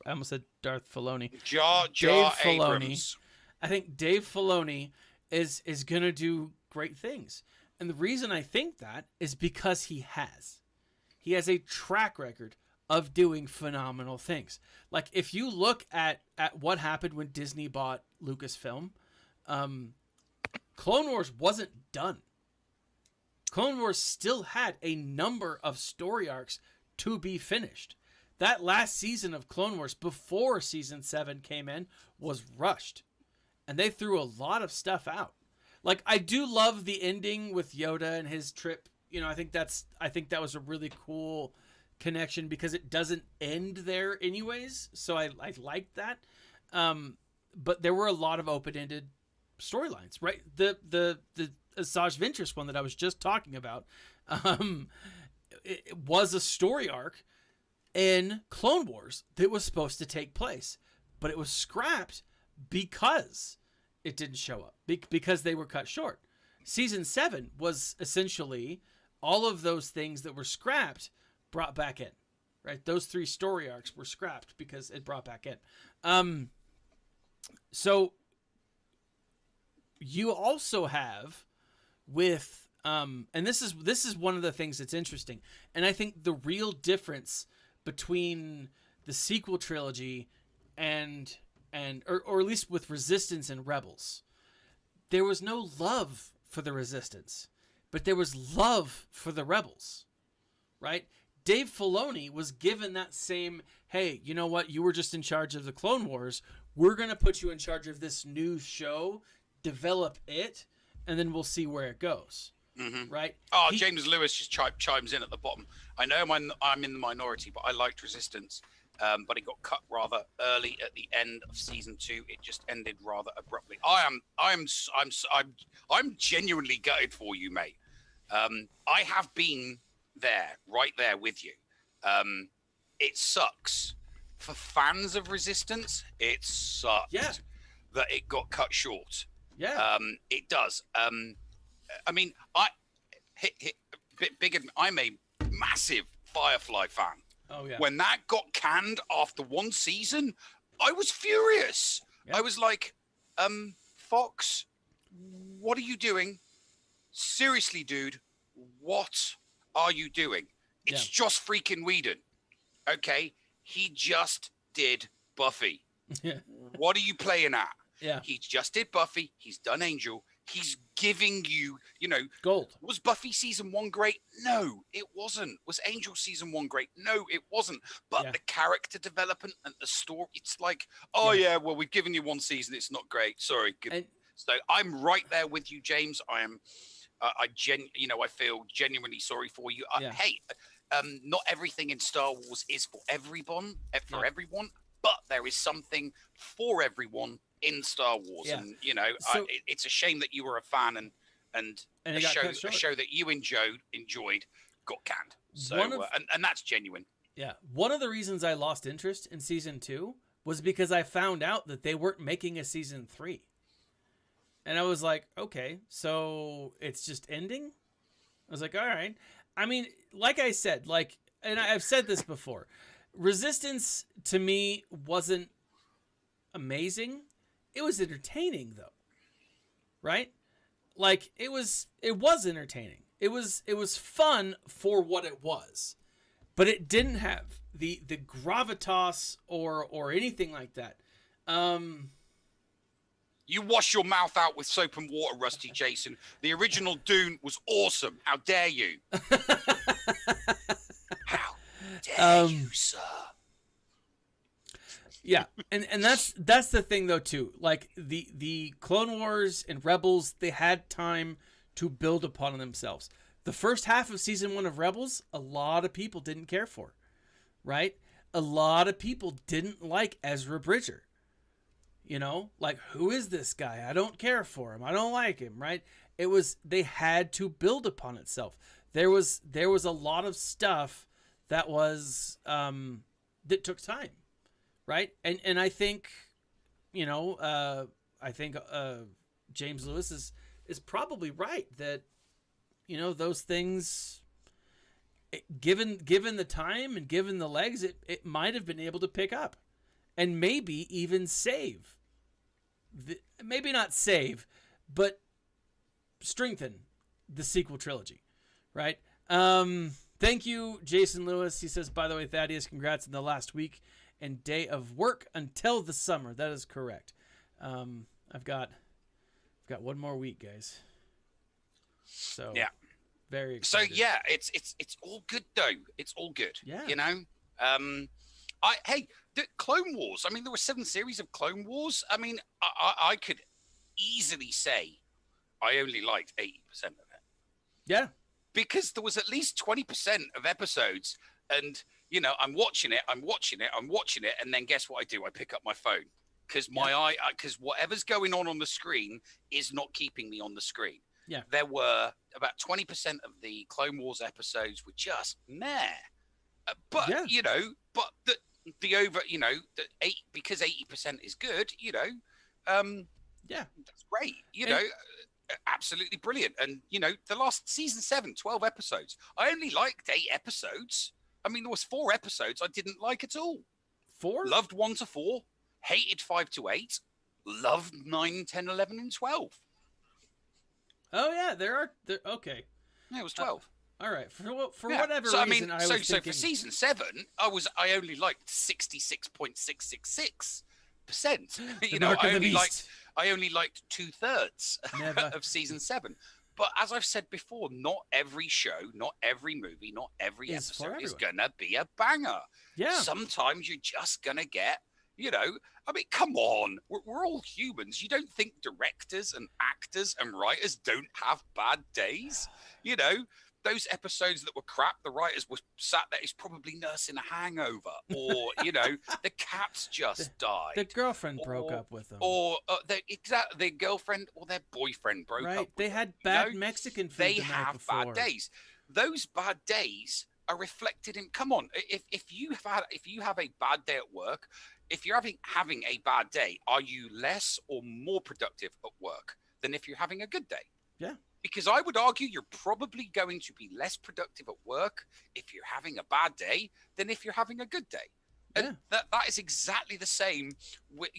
almost said Darth Filoni. Dave Filoni. I think Dave Filoni is going to do great things. And the reason I think that is because he has a track record of doing phenomenal things. Like, if you look at what happened when Disney bought Lucasfilm, Clone Wars wasn't done. Clone Wars still had a number of story arcs to be finished. That last season of Clone Wars, before season 7 came in, was rushed. And they threw a lot of stuff out. Like, I do love the ending with Yoda and his trip. I think that was a really cool connection, because it doesn't end there anyways, so I liked that, but there were a lot of open-ended storylines, right? The Asajj Ventress one that I was just talking about, it was a story arc in Clone Wars that was supposed to take place, but it was scrapped because it didn't show up, because they were cut short. Season 7 was essentially all of those things that were scrapped brought back in, right? Those 3 story arcs were scrapped because it brought back in. So you also have with, and this is one of the things that's interesting. And I think the real difference between the sequel trilogy and or at least with Resistance and Rebels, there was no love for the Resistance, but there was love for the Rebels, right? Dave Filoni was given that same, hey, you know what? You were just in charge of the Clone Wars. We're going to put you in charge of this new show, develop it, and then we'll see where it goes. Mm-hmm. Right? Oh, James Lewis just chimes in at the bottom. I know I'm in the minority, but I liked Resistance, but it got cut rather early at the end of season 2. It just ended rather abruptly. I'm genuinely gutted for you, mate. I have been right there with you. It sucks for fans of Resistance. It sucked that it got cut short. It does. I'm a massive Firefly fan. Oh yeah. When that got canned after 1 season, I was furious. I was like, Fox, what are you doing? Seriously, dude, what are you doing? It's Joss freaking Whedon. Okay, he just did Buffy. Yeah. What are you playing at? Yeah. He just did Buffy. He's done Angel. He's giving you, gold. Was Buffy season 1 great? No, it wasn't. Was Angel season 1 great? No, it wasn't. But the character development and the story, it's like, well, we've given you 1 season. It's not great. Sorry. So I'm right there with you, James. I am, I feel genuinely sorry for you. Hey, not everything in Star Wars is for everyone, but there is something for everyone in Star Wars, and it's a shame that you were a fan and a show that you enjoyed got canned. So and that's genuine. Yeah, one of the reasons I lost interest in season 2 was because I found out that they weren't making a season 3, and I was like, okay, so it's just ending. I was like, all right. I mean, like I said, and I've said this before, Resistance to me wasn't amazing. It was entertaining though, right? Like it was entertaining. It was fun for what it was, but it didn't have the gravitas or anything like that. You wash your mouth out with soap and water, Rusty Jason. The original Dune was awesome. How dare you? How dare you, sir? Yeah, and that's the thing though too. Like the Clone Wars and Rebels, they had time to build upon themselves. The first half of season 1 of Rebels, a lot of people didn't care for, right? A lot of people didn't like Ezra Bridger. Like, who is this guy? I don't care for him. I don't like him, right? They had to build upon itself. There was a lot of stuff that was that took time. Right. And I think, James Lewis is probably right that, those things, given the time and given the legs, it might have been able to pick up and maybe even save, maybe not save, but strengthen the sequel trilogy. Right. Thank you, Jason Lewis. He says, by the way, Thaddeus, congrats on the last week and day of work until the summer. That is correct. I've got one more week, guys. So very excited. So it's all good though. It's all good. Yeah. The Clone Wars. I mean, there were 7 series of Clone Wars. I mean, I could easily say I only liked 80% of it. Yeah. Because there was at least 20% of episodes, and I'm watching it, and then guess what I do? I pick up my phone because because whatever's going on the screen is not keeping me on the screen. Yeah, there were about 20% of the Clone Wars episodes were just meh, but the over, the 8 because 80% is good. That's great. Absolutely brilliant. And the last season 7, 12 episodes. I only liked 8 episodes. I mean, there was 4 episodes I didn't like at all. 4? Loved 1 to 4, hated 5 to 8, loved 9, 10, 11, and 12. Oh yeah, there okay. Yeah, it was 12. All right. For whatever reason, I was thinking... So for season 7, I only liked 66.666%. I only liked 2/3 of season 7. But as I've said before, not every show, not every movie, not every episode is gonna be a banger. Yeah. Sometimes you're just gonna get, I mean, come on, we're all humans. You don't think directors and actors and writers don't have bad days? Those episodes that were crap, the writers were sat there, he's probably nursing a hangover, or the cats just died. The girlfriend broke up with them, or their girlfriend or their boyfriend broke up. They had bad Mexican food. They have bad days. Those bad days are reflected in. Come on, if you have a bad day at work, if you're having a bad day, are you less or more productive at work than if you're having a good day? Yeah. Because I would argue you're probably going to be less productive at work if you're having a bad day than if you're having a good day. And that is exactly the same with,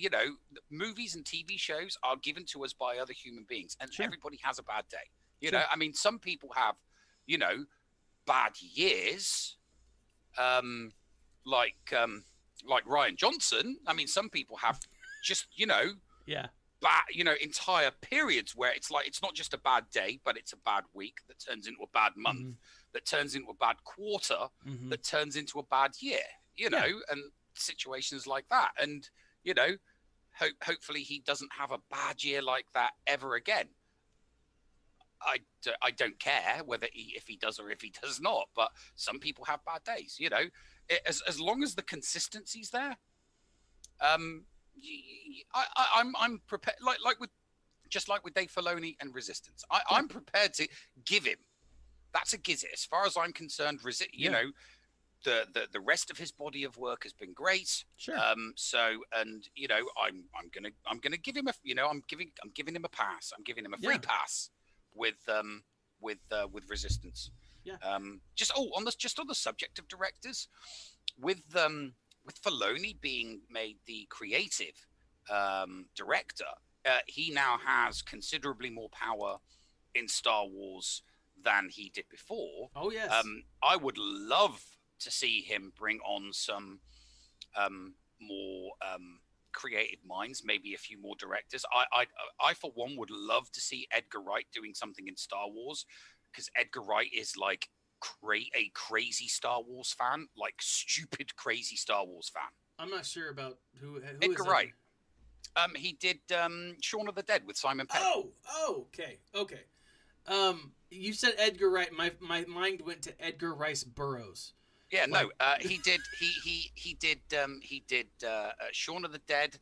movies and TV shows are given to us by other human beings, and everybody has a bad day. I mean, some people have, bad years, like Ryan Johnson. I mean, some people have just, yeah, bad, entire periods where it's like, it's not just a bad day, but it's a bad week that turns into a bad month, that turns into a bad quarter, that turns into a bad year, and situations like that. And, hopefully he doesn't have a bad year like that ever again. I don't care if he does or if he does not, but some people have bad days, as long as the consistency's there. I'm prepared, like with Dave Filoni and Resistance. I'm prepared to give him. That's a gizzard, as far as I'm concerned. The rest of his body of work has been great. Sure. I'm gonna give him I'm giving him a pass. I'm giving him a free pass with Resistance. Yeah. On the subject of directors, with Filoni being made the creative director, he now has considerably more power in Star Wars than he did before. Oh yes. I would love to see him bring on some more creative minds, maybe a few more directors. I for one would love to see Edgar Wright doing something in Star Wars, because Edgar Wright is like a crazy Star Wars fan, like stupid crazy Star Wars fan. I'm not sure about who Edgar Wright. He did Shaun of the Dead with Simon Pegg. Oh, okay. You said Edgar Wright. My mind went to Edgar Rice Burroughs. Yeah, no. He did Shaun of the Dead,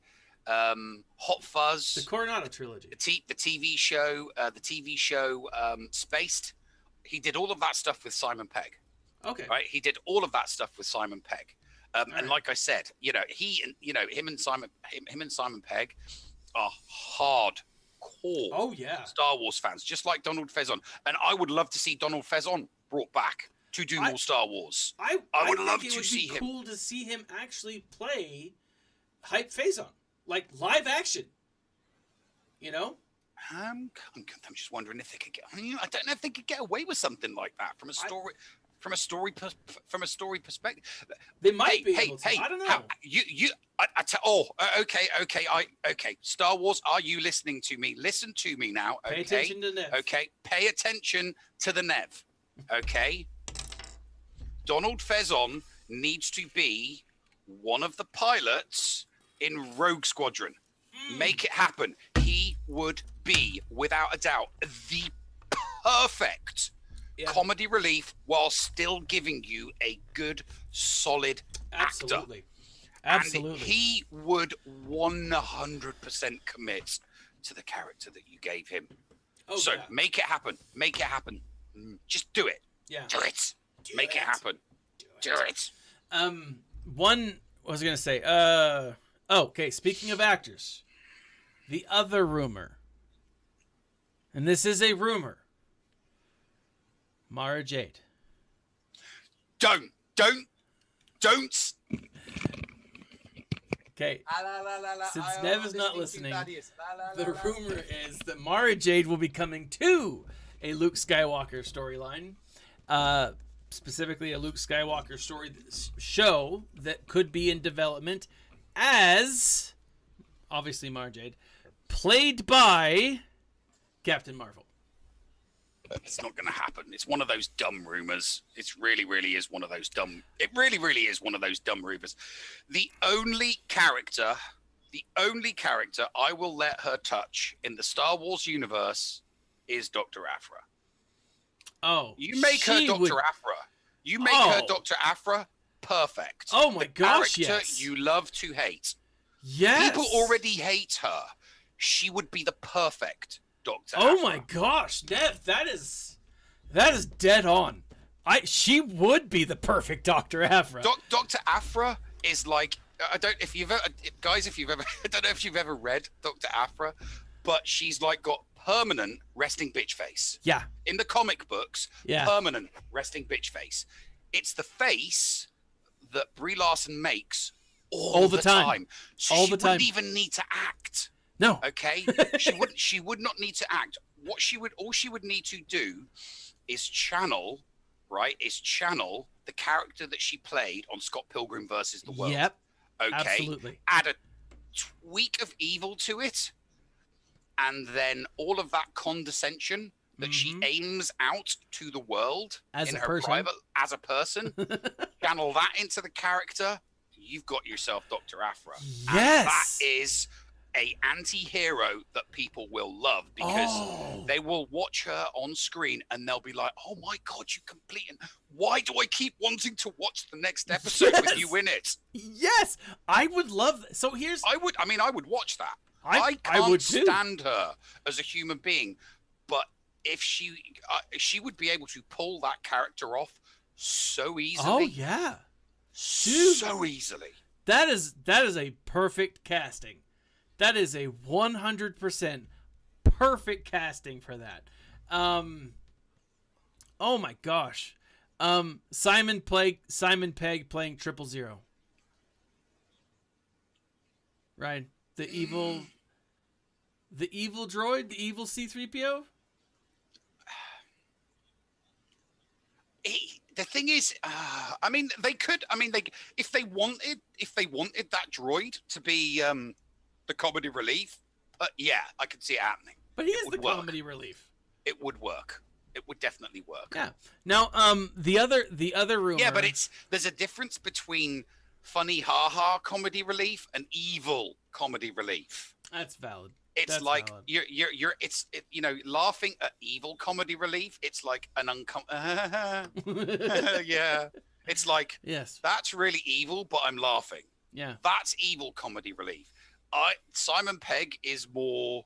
Hot Fuzz, the Coronado trilogy, the TV show, Spaced. He did all of that stuff with Simon Pegg. Okay. Right. He did all of that stuff with Simon Pegg. And like I said, him and Simon Pegg are hardcore Star Wars fans, just like Donald Faison. And I would love to see Donald Faison brought back to do more Star Wars. I would love to see him. It would be cool to see him actually play Hype Faison, like live action. I'm just wondering if they could get. I don't know if they could get away with something like that from a story. From a story perspective, they might be able to. I don't know. Okay. Star Wars, are you listening to me? Listen to me now. Okay. Pay attention to Nev. Okay. Pay attention to the Nev. Okay. Donald Faison needs to be one of the pilots in Rogue Squadron. Make it happen. He would be, without a doubt, the perfect comedy relief while still giving you a good, solid actor. Absolutely. And he would 100% commit to the character that you gave him. Make it happen. Make it happen. Just do it. Yeah. Do it. Make it happen. Do it. One, I was going to say, okay, speaking of actors, the other rumor, and this is a rumor, Mara Jade. Don't. Okay. Since Nev is not listening, the rumor is that Mara Jade will be coming to a Luke Skywalker storyline, specifically a Luke Skywalker show that could be in development as, obviously Mara Jade, played by Captain Marvel. It's not going to happen. It's one of those dumb rumors. It really is one of those dumb. It really is one of those dumb rumors. The only character I will let her touch in the Star Wars universe is Dr. Aphra. Oh, you make her Dr. Aphra. You make her Dr. Aphra. Perfect. Oh my gosh, yes. Yes. You love to hate. Yes. People already hate her. She would be the perfect Dr. Oh Aphra. my gosh, Nev, that is dead on. She would be the perfect Dr. Aphra. Dr. Aphra is like, I don't know if you've ever read Dr. Aphra, but she's like got permanent resting bitch face. Yeah. In the comic books, permanent resting bitch face. It's the face that Brie Larson makes all the time. So she wouldn't even need to act. No. Okay. She would not need to act. All she would need to do is channel right, is channel the character that she played on Scott Pilgrim versus the World. Yep. Okay. Absolutely. Add a tweak of evil to it, and then all of that condescension that she aims out to the world as in a her person. private as a person, channel that into the character. You've got yourself Dr. Aphra. Yes. And that is a anti-hero that people will love, because they will watch her on screen and they'll be like, oh my God, you completed. Why do I keep wanting to watch the next episode with you in it? Yes. I would love that. So here's... I would watch that. I can't stand her as a human being, but if she would be able to pull that character off so easily. Oh yeah. Dude, so easily. That is a perfect casting. That is a 100% perfect casting for that. Oh my gosh. Simon Pegg playing 000. Right. The evil droid, the evil C-3PO. The thing is, I mean, they could. I mean, if they wanted that droid to be the comedy relief, yeah, I could see it happening. But he is the comedy relief. It would work. It would definitely work. Yeah. Now, the other rumor. Yeah, but there's a difference between funny ha-ha comedy relief and evil comedy relief. That's valid. It's like valid. You're laughing at evil comedy relief. It's like an yeah. It's like, yes, that's really evil, but I'm laughing. Yeah, that's evil comedy relief. Simon Pegg is more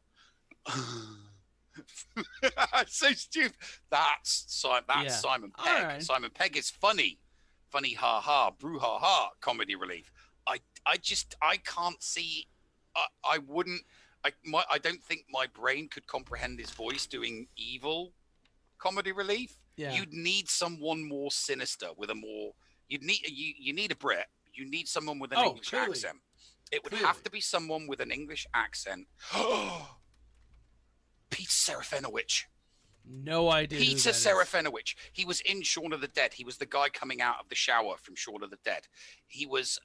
so stupid. That's Simon Pegg. Right. Simon Pegg is funny ha ha, brew ha ha comedy relief. I can't see. I wouldn't. I don't think my brain could comprehend his voice doing evil comedy relief. Yeah. You'd need someone more sinister with a more. You need a Brit. You need someone with an English accent. It would have to be someone with an English accent. Peter Serafinowicz. No idea. Peter Serafinowicz. He was in Shaun of the Dead. He was the guy coming out of the shower from Shaun of the Dead. He was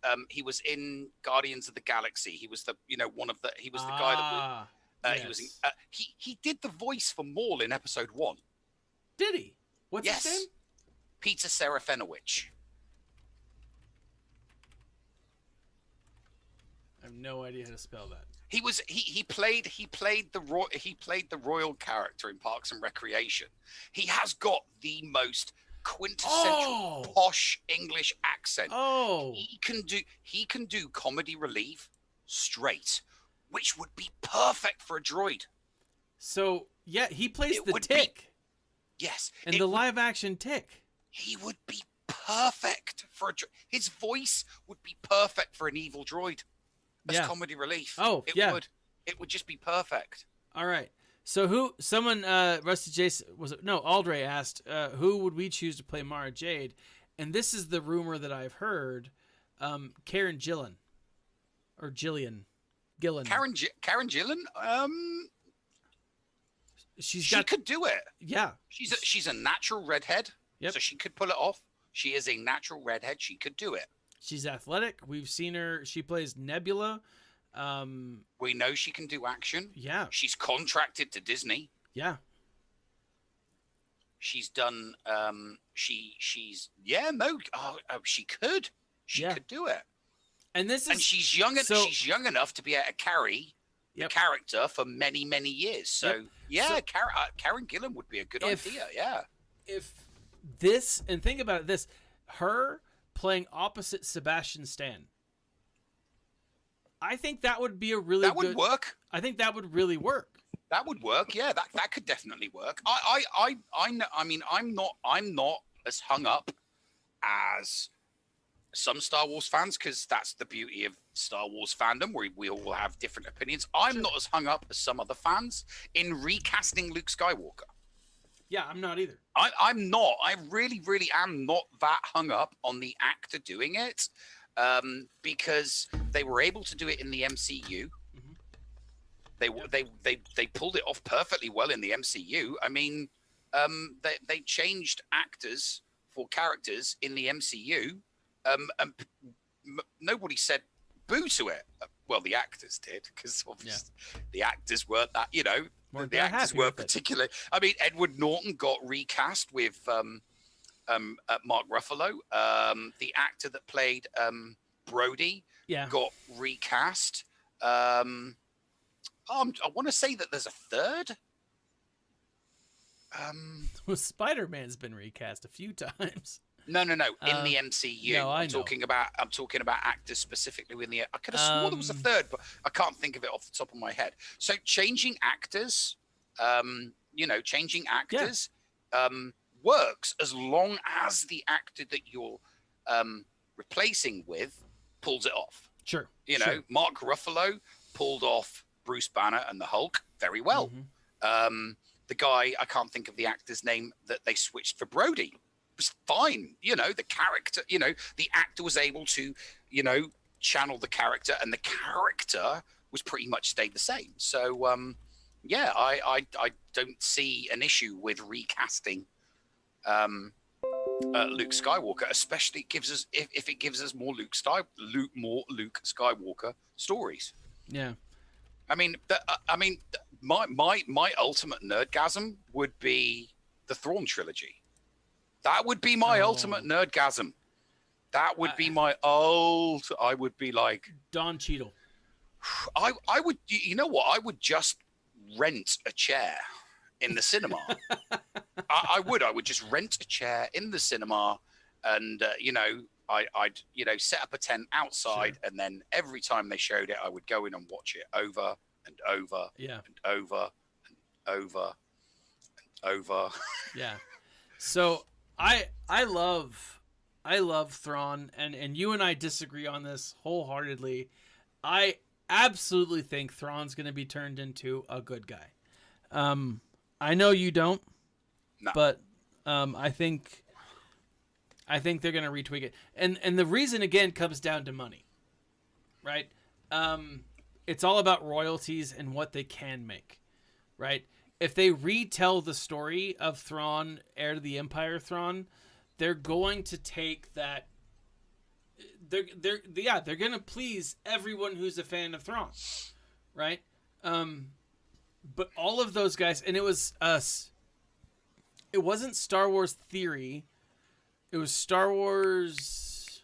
in Guardians of the Galaxy. He was the he was the guy that yes. He was in, he did the voice for Maul in episode 1. Did he? What's his name? Peter Serafinowicz. I have no idea how to spell that. He played the royal character in Parks and Recreation. He has got the most quintessential posh English accent. He can do comedy relief straight, which would be perfect for a droid. So yeah, he plays the Tick. Yes, and the live action Tick. He would be perfect for a droid. His voice would be perfect for an evil droid. As comedy relief. It would just be perfect. All right. So Rusty Jason Aldray asked, who would we choose to play Mara Jade? And this is the rumor that I've heard. Karen Gillan. Or Gillian. Gillan. Karen Gillan? She could do it. Yeah. She's a natural redhead. Yep. So she could pull it off. She is a natural redhead. She could do it. She's athletic. We've seen her. She plays Nebula. We know she can do action. Yeah. She's contracted to Disney. Yeah. She's done. She could. She could do it. And she's young. She's young enough to be able to carry the character for many, many years. So Karen Gillan would be a good idea. Yeah. If this, and think about this, her playing opposite Sebastian Stan. I think that would be a really That would work. I think that would really work. That would work. Yeah, that could definitely work. I mean, I'm not as hung up as some Star Wars fans, because that's the beauty of Star Wars fandom, where we all have different opinions. I'm not as hung up as some other fans in recasting Luke Skywalker. Yeah, I'm not either. I'm not. I really, really am not that hung up on the actor doing it, because they were able to do it in the MCU. They pulled it off perfectly well in the MCU. I mean, they changed actors for characters in the MCU, and nobody said boo to it. Well, the actors did, because obviously the actors weren't that, the actors weren't particularly. I mean, Edward Norton got recast with Mark Ruffalo. The actor that played Brody got recast. I want to say that there's a third. Well, Spider-Man's been recast a few times. No. In the MCU, no, I'm talking about actors specifically within the. I could have sworn there was a third, but I can't think of it off the top of my head. So changing actors, works as long as the actor that you're replacing with pulls it off. Sure. Mark Ruffalo pulled off Bruce Banner and the Hulk very well. Mm-hmm. The guy, I can't think of the actor's name that they switched for Brody. Was fine. The character, the actor was able to, channel the character, and the character was pretty much stayed the same. So, I don't see an issue with recasting Luke Skywalker, especially if it gives us more Luke Skywalker stories. Yeah. My ultimate nerdgasm would be the Thrawn trilogy. That would be my ultimate nerdgasm. That would be my I would be like Don Cheadle. I would. You know what? I would just rent a chair in the cinema. I would just rent a chair in the cinema, and I'd set up a tent outside, and then every time they showed it, I would go in and watch it over and over and over and over and over. Yeah. So I love Thrawn, and you and I disagree on this wholeheartedly. I absolutely think Thrawn's going to be turned into a good guy. I know you don't, but I think they're going to retweak it. And the reason, again, comes down to money, right? It's all about royalties and what they can make, right? If they retell the story of Thrawn, heir to the Empire Thrawn, they're going to take that. They're going to please everyone who's a fan of Thrawn, right? But all of those guys, and it was us. It wasn't Star Wars Theory. It was Star Wars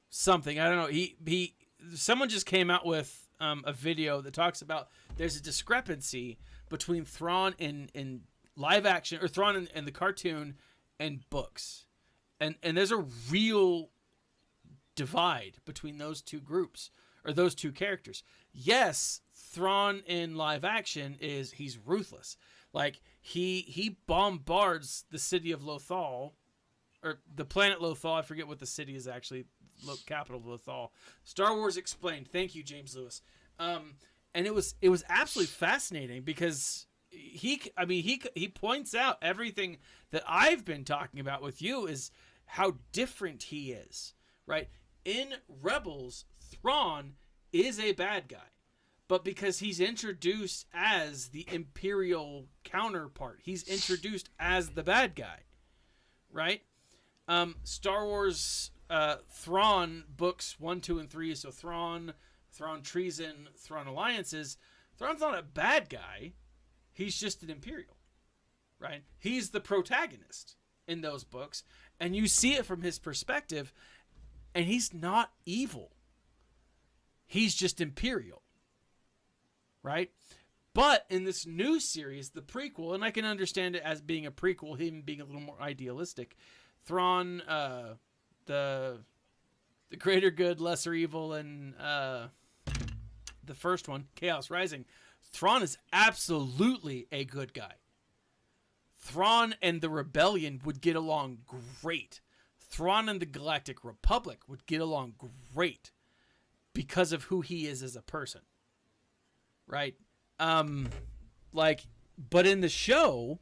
something. I don't know. Someone just came out with a video that talks about there's a discrepancy between Thrawn in live action, or Thrawn in the cartoon and books. And there's a real divide between those two groups, or those two characters. Yes, Thrawn in live action he's ruthless. Like he bombards the city of Lothal, or the planet Lothal. I forget what the city is actually, capital of Lothal. Star Wars Explained. Thank you, James Lewis. And it was absolutely fascinating because he points out everything that I've been talking about with you, is how different he is, right? In Rebels, Thrawn is a bad guy, but because he's introduced as the Imperial counterpart, he's introduced as the bad guy, right? Star Wars Thrawn books 1, 2, and 3. So Thrawn Treason, Thrawn Alliances. Thrawn's not a bad guy. He's just an Imperial, right? He's the protagonist in those books, and you see it from his perspective, and he's not evil. He's just Imperial, right? But in this new series, the prequel, and I can understand it as being a prequel, him being a little more idealistic, Thrawn, the greater good, lesser evil, and the first one, Chaos Rising, Thrawn is absolutely a good guy. Thrawn and the Rebellion would get along great. Thrawn and the Galactic Republic would get along great because of who he is as a person, right? But in the show,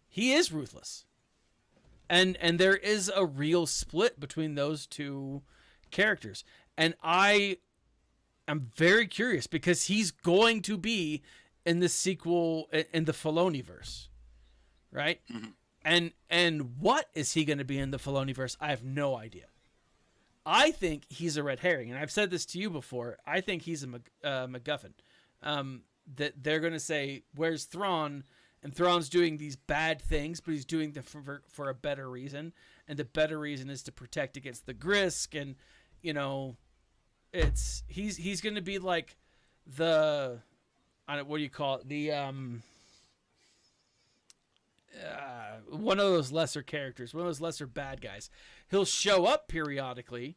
he is ruthless. And there is a real split between those two characters. And I'm very curious because he's going to be in the sequel, in the Filoni verse, right? Mm-hmm. And what is he going to be in the Filoniverse? I have no idea. I think he's a red herring, and I've said this to you before. I think he's a MacGuffin. That they're going to say, "Where's Thrawn?" And Thrawn's doing these bad things, but he's doing them for a better reason, and the better reason is to protect against the Grisk, and he's going to be like the, what do you call it? The one of those lesser characters, one of those lesser bad guys. He'll show up periodically,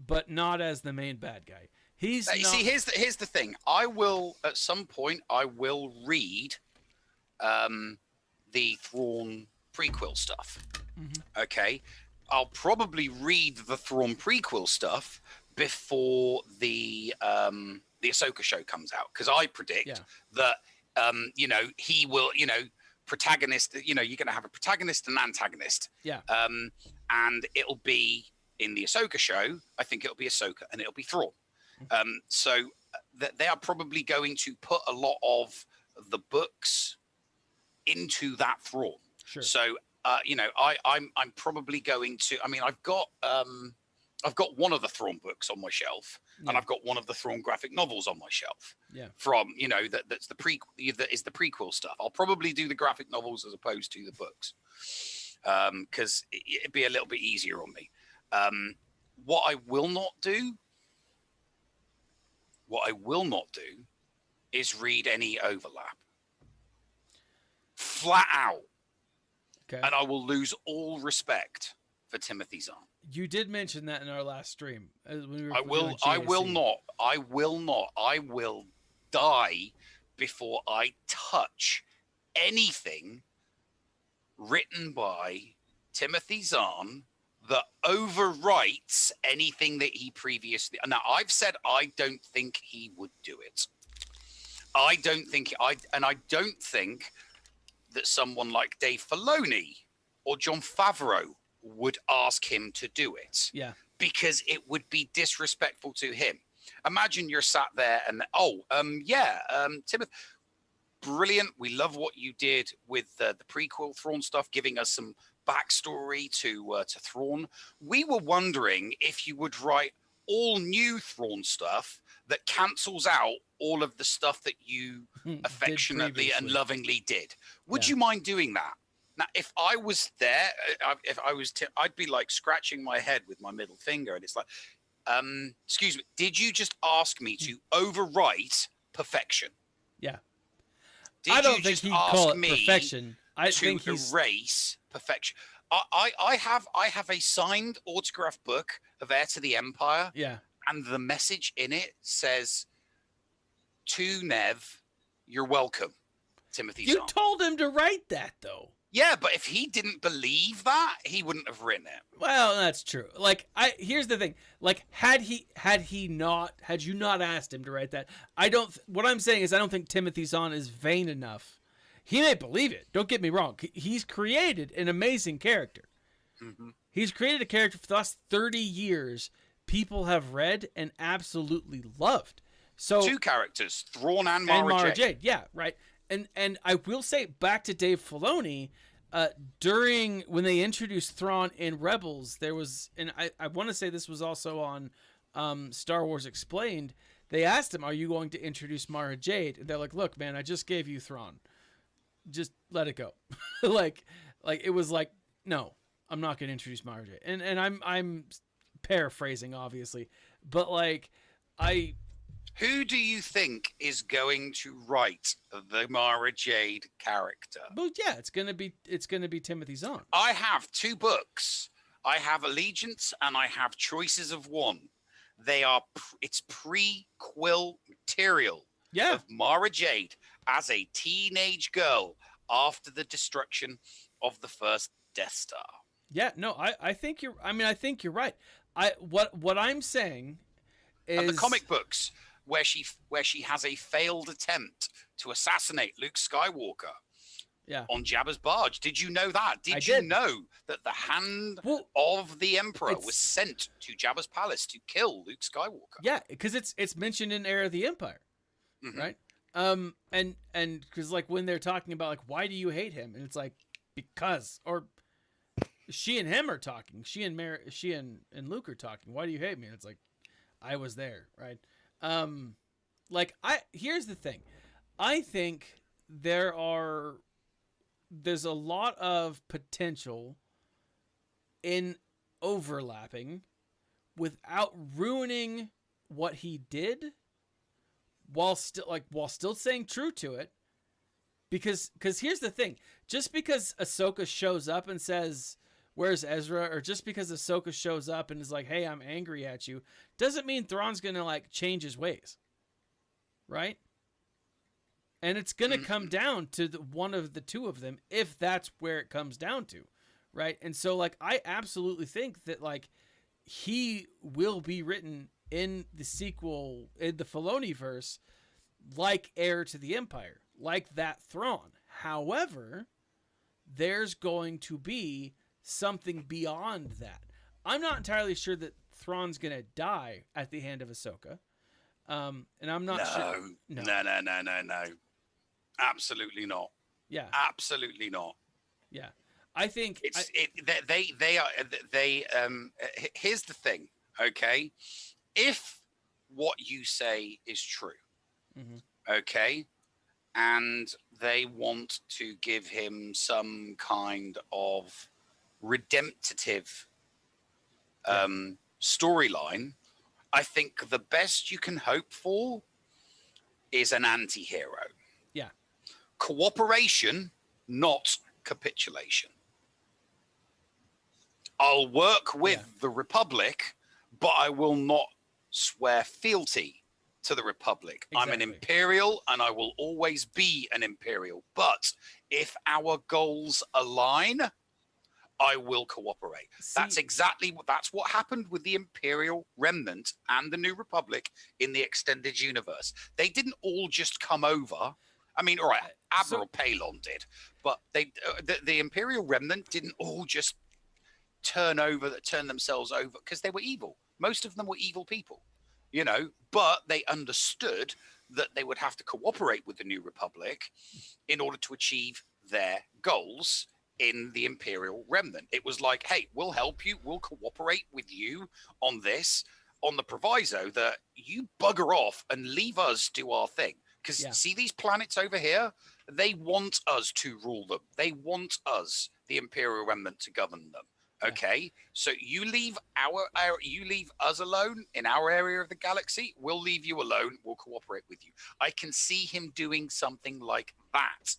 but not as the main bad guy. See, here's the thing. I will at some point. I will read the Thrawn prequel stuff. Mm-hmm. Okay, I'll probably read the Thrawn prequel stuff before the Ahsoka show comes out, because I predict that he will protagonist. You're going to have a protagonist and antagonist. Yeah. And it'll be in the Ahsoka show. I think it'll be Ahsoka and it'll be Thrawn. So they are probably going to put a lot of the books into that Thrawn. Sure. So I'm probably going to. I mean, I've got one of the Thrawn books on my shelf, and I've got one of the Thrawn graphic novels on my shelf. Yeah. From that's the prequel. That is the prequel stuff. I'll probably do the graphic novels as opposed to the books, because it'd be a little bit easier on me. What I will not do is read any overlap. Flat out. Okay. And I will lose all respect for Timothy Zahn. You did mention that in our last stream. I will not. I will die before I touch anything written by Timothy Zahn that overwrites anything that he previously. Now, I've said I don't think he would do it. I don't think that someone like Dave Filoni or Jon Favreau would ask him to do it. Yeah. Because it would be disrespectful to him. Imagine you're sat there and Timothy, brilliant. We love what you did with the prequel Thrawn stuff, giving us some backstory to Thrawn. We were wondering if you would write all new Thrawn stuff that cancels out all of the stuff that you affectionately and lovingly did. Would you mind doing that? Now, if I was there, I'd be like scratching my head with my middle finger, and it's like, excuse me, did you just ask me to overwrite perfection? Yeah. I don't think he'd call it perfection. I think he's erase perfection. I have a signed autograph book of Heir to the Empire. Yeah. And the message in it says, "To Nev, you're welcome, Timothy Zahn." You told him to write that, though. Yeah, but if he didn't believe that, he wouldn't have written it. Well, that's true. Like, here's the thing. Like, had you not asked him to write that, what I'm saying is I don't think Timothy Zahn is vain enough. He may believe it. Don't get me wrong. He's created an amazing character. Mm-hmm. He's created a character for the last 30 years people have read and absolutely loved. So 2 characters, Thrawn and Mara Jade. Yeah, right. And I will say, back to Dave Filoni, during when they introduced Thrawn in Rebels, there was, and I want to say this was also on Star Wars Explained, they asked him, "Are you going to introduce Mara Jade?" And they're like, "Look, man, I just gave you Thrawn. Just let it go." like it was like, no, I'm not going to introduce Mara Jade. And I'm paraphrasing, obviously, but like who do you think is going to write the Mara Jade character? Well, yeah, it's gonna be Timothy Zahn. I have 2 books. I have Allegiance and I have Choices of One. It's prequel material of Mara Jade as a teenage girl after the destruction of the first Death Star. Yeah, no, I think you're right. What I'm saying is, and the comic books where she has a failed attempt to assassinate Luke Skywalker on Jabba's barge. Did you know that? Did you know that the hand of the Emperor was sent to Jabba's palace to kill Luke Skywalker? Yeah, because it's mentioned in Heir of the Empire, right? And because like when they're talking about like, why do you hate him, and it's like, because, or she and him are talking. She and Luke are talking. Why do you hate me? And it's like, I was there, right? Here's the thing. I think there's a lot of potential in overlapping without ruining what he did, while still staying true to it. Because here's the thing. Just because Ahsoka shows up and says, "Where's Ezra?" or just because Ahsoka shows up and is like, "Hey, I'm angry at you," doesn't mean Thrawn's going to change his ways. Right? And it's going to come down to one of the two of them, if that's where it comes down to. Right? And so I absolutely think that he will be written in the sequel, in the Filoni verse, like heir to the Empire, like that Thrawn. However, there's going to be something beyond that. I'm not entirely sure that Thrawn's going to die at the hand of Ahsoka. And I'm not sure. No. Absolutely not. Yeah. Absolutely not. Yeah. I think here's the thing, okay? If what you say is true, okay, and they want to give him some kind of redemptive storyline, I think the best you can hope for is an anti-hero. Yeah. Cooperation, not capitulation. I'll work with the Republic, but I will not swear fealty to the Republic. Exactly. I'm an Imperial, and I will always be an Imperial. But if our goals align, I will cooperate. That's what happened with the Imperial Remnant and the New Republic in the extended universe. They didn't all just come over. I mean, all right, Admiral Palon did, but the Imperial Remnant didn't all just turn themselves over because they were evil. Most of them were evil people, but they understood that they would have to cooperate with the New Republic in order to achieve their goals in the Imperial Remnant. It was like, hey, we'll help you. We'll cooperate with you on this, on the proviso that you bugger off and leave us do our thing. Because see these planets over here? They want us to rule them. They want us, the Imperial Remnant, to govern them. Okay, so you leave you leave us alone in our area of the galaxy. We'll leave you alone. We'll cooperate with you. I can see him doing something like that,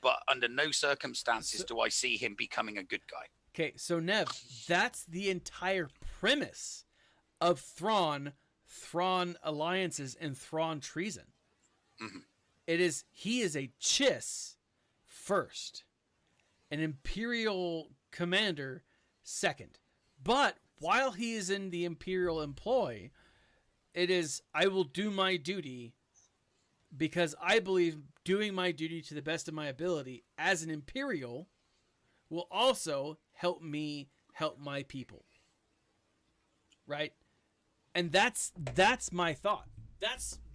but under no circumstances do I see him becoming a good guy. Okay, so Nev, that's the entire premise of Thrawn alliances, and Thrawn treason. Mm-hmm. He is a Chiss first, an Imperial commander second. But while he is in the Imperial employ, I will do my duty because I believe doing my duty to the best of my ability as an Imperial will also help me help my people. Right? And that's my thought.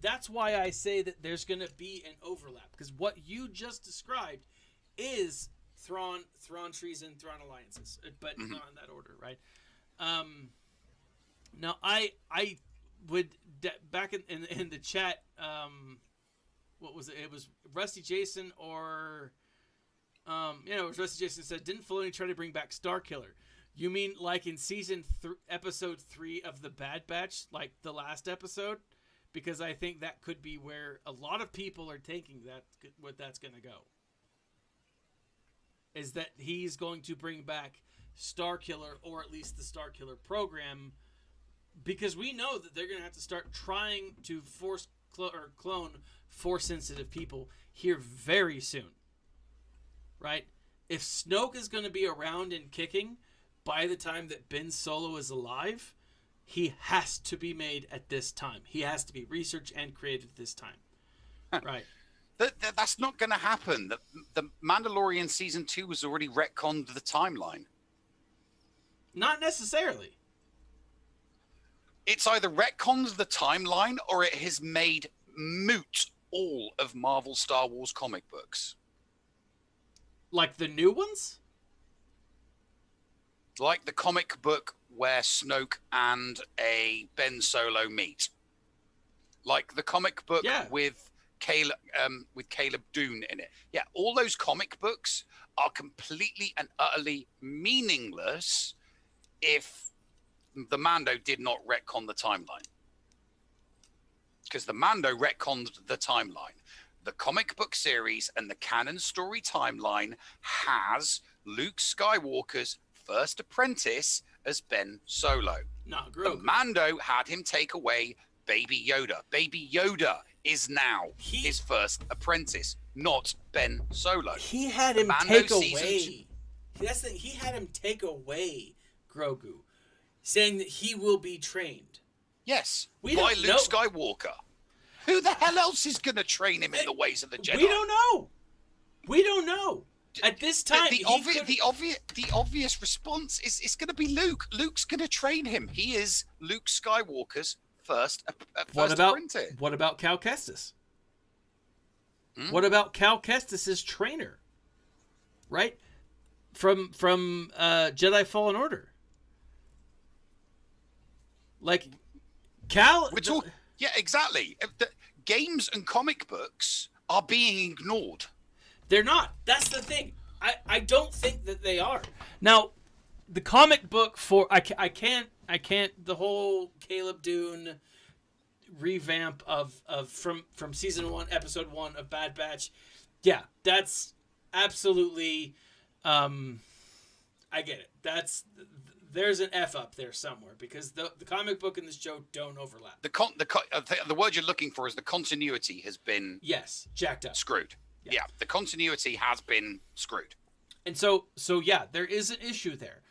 That's why I say that there's going to be an overlap, because what you just described is Thrawn treason, Thrawn alliances, but not in that order, right? Now I would back in the chat. What was it? It was Rusty Jason or it was Rusty Jason said, didn't Filoni try to bring back Starkiller? You mean like in episode 3 of the Bad Batch, like the last episode? Because I think that could be where a lot of people are thinking what that's going to go. Is that he's going to bring back Starkiller, or at least the Starkiller program, because we know that they're going to have to start trying to clone Force-sensitive people here very soon. Right? If Snoke is going to be around and kicking by the time that Ben Solo is alive, he has to be made at this time. He has to be researched and created at this time. Right. That's not going to happen. The Mandalorian season 2 was already retconned the timeline. Not necessarily. It's either retcons the timeline or it has made moot all of Marvel Star Wars comic books. Like the new ones? Like the comic book where Snoke and a Ben Solo meet. Like the comic book with Caleb Dune in it. Yeah, all those comic books are completely and utterly meaningless if the Mando did not retcon the timeline. Because the Mando retconned the timeline. The comic book series and the canon story timeline has Luke Skywalker's first apprentice as Ben Solo. Not Grogu. The Mando had him take away Baby Yoda. Baby Yoda is now his first apprentice, not Ben Solo. He had him take away. That's the thing. He had him take away Grogu, saying that he will be trained. Yes, by Luke Skywalker. Who the hell else is going to train him in the ways of the Jedi? We don't know. We don't know. At this time, the obvious response is it's going to be Luke. Luke's going to train him. He is Luke Skywalker's first apprentice. What about Cal Kestis? What about Cal Kestis' trainer? Right? From Jedi Fallen Order. Like Cal. Yeah, exactly. The games and comic books are being ignored. They're not. That's the thing. I don't think that they are. Now, the comic book for I can't the whole Caleb Dune revamp of from season 1 episode 1 of Bad Batch. Yeah, that's absolutely I get it. There's an F up there somewhere because the comic book and this show don't overlap. The word you're looking for is the continuity has been jacked up, screwed. Yeah, the continuity has been screwed. And so yeah, there is an issue there.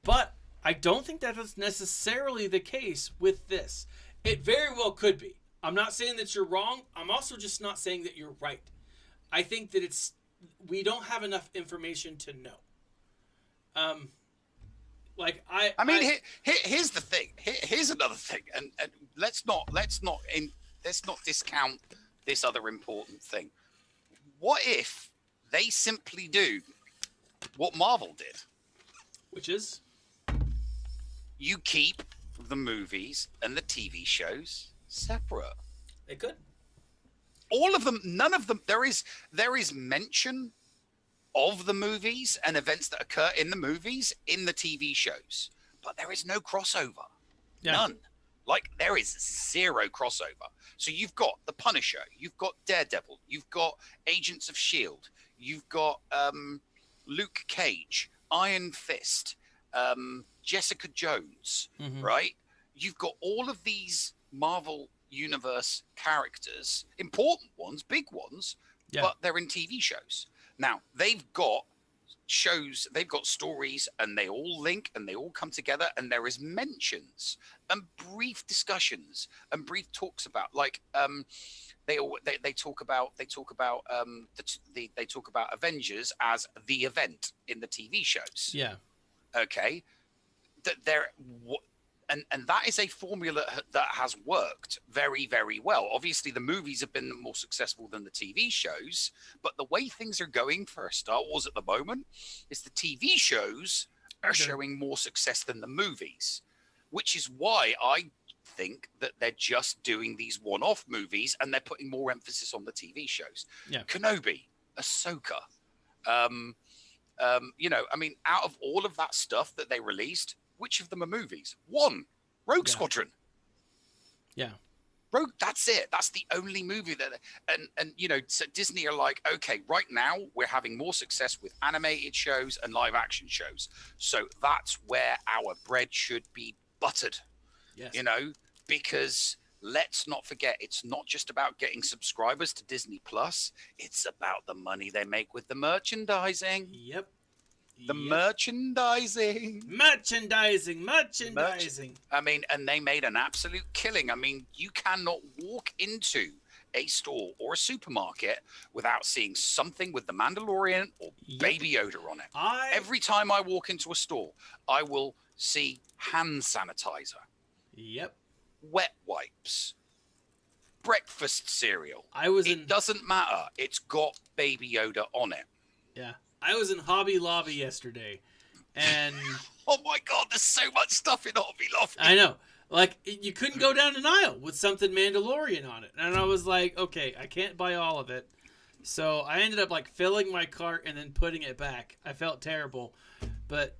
But I don't think that is necessarily the case with this. It very well could be. I'm not saying that you're wrong. I'm also just not saying that you're right. I think that we don't have enough information to know. Here's the thing. Here's another thing, and let's not discount this other important thing. What if they simply do what Marvel did? Which is? You keep the movies and the TV shows separate. They could. All of them, none of them. There is mention of the movies and events that occur in the movies in the TV shows, but there is no crossover. Yeah. None. Like, there is zero crossover. So you've got The Punisher, you've got Daredevil, you've got Agents of S.H.I.E.L.D., you've got Luke Cage, Iron Fist, Jessica Jones, right? You've got all of these Marvel Universe characters, important ones, big ones, but they're in TV shows. Now, they've got shows, they've got stories, and they all link and they all come together, and there is mentions and brief discussions and brief talks about, like, they talk about Avengers as the event in the TV shows. Yeah. Okay. And that is a formula that has worked very, very well. Obviously, the movies have been more successful than the TV shows, but the way things are going for Star Wars at the moment is the TV shows are showing more success than the movies, which is why I think that they're just doing these one-off movies and they're putting more emphasis on the TV shows. Yeah. Kenobi, Ahsoka, out of all of that stuff that they released, which of them are movies? One, Rogue Squadron. Yeah. Rogue, that's it. That's the only movie that, so Disney are like, okay, right now we're having more success with animated shows and live action shows. So that's where our bread should be buttered. Yes. Because let's not forget, it's not just about getting subscribers to Disney Plus. It's about the money they make with the merchandising. Yep. Merchandising. I mean, and they made an absolute killing. I mean, you cannot walk into a store or a supermarket without seeing something with the Mandalorian or Baby Yoda on it. Every time I walk into a store, I will see hand sanitizer. Yep. Wet wipes. Breakfast cereal. It doesn't matter. It's got Baby Yoda on it. Yeah. I was in Hobby Lobby yesterday, and oh my God, there's so much stuff in Hobby Lobby. I know. Like, you couldn't go down an aisle with something Mandalorian on it. And I was like, okay, I can't buy all of it. So I ended up, like, filling my cart and then putting it back. I felt terrible. But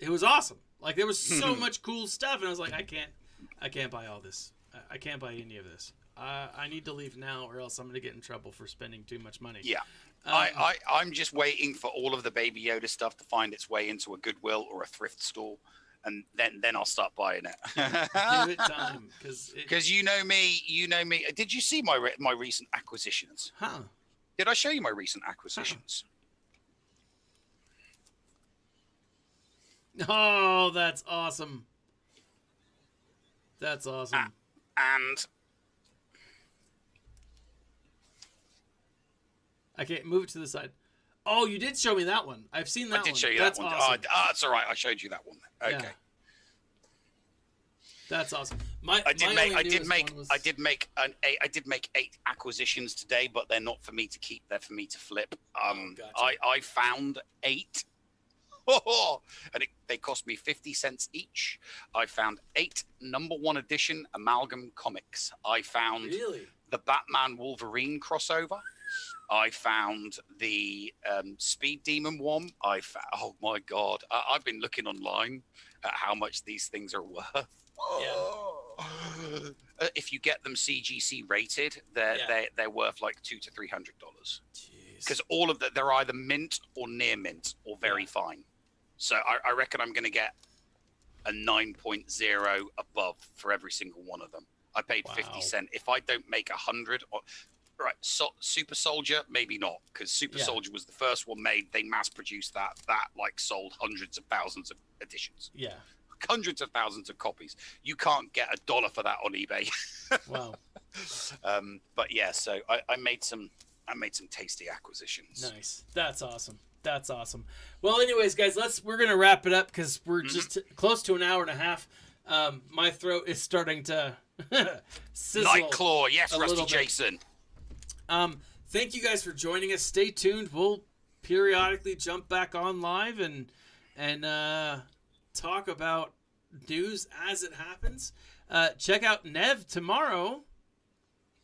it was awesome. Like, there was so much cool stuff. And I was like, I can't buy all this. I can't buy any of this. I need to leave now or else I'm going to get in trouble for spending too much money. Yeah. I'm just waiting for all of the Baby Yoda stuff to find its way into a Goodwill or a thrift store. And then I'll start buying it. Give it time, because you know me. Did you see my recent acquisitions? Huh? Did I show you my recent acquisitions? Oh, that's awesome. That's awesome. And I can't move it to the side. Oh, you did show me that one. I've seen that one. I did show you that's that one. Awesome. Oh, it's all right. I showed you that one. Okay. Yeah. That's awesome. I did make 8 acquisitions today, but they're not for me to keep. They're for me to flip. Gotcha. I found 8. And they cost me 50 cents each. I found 8 number 1 edition amalgam comics. I found the Batman Wolverine crossover. I found the Speed Demon one. Oh my God. I've been looking online at how much these things are worth. Yeah. If you get them CGC rated, they're worth like $200 to $300. Because all of that, they're either mint or near mint or very fine. So I reckon I'm going to get a 9.0 above for every single one of them. I paid 50 cents. If I don't make 100, right? So Super Soldier, maybe not, because Super Soldier was the first one made. They mass produced that like sold hundreds of thousands of editions. Yeah. Hundreds of thousands of copies. You can't get $1 for that on eBay. Wow. But yeah, so I made some tasty acquisitions. Nice. That's awesome. That's awesome. Well, anyways, guys, we're gonna wrap it up because we're just close to an hour and a half. My throat is starting to sizzle. Nightclaw, yes, Rusty Jason. Thank you guys for joining us. Stay tuned. We'll periodically jump back on live and talk about news as it happens. Check out Nev tomorrow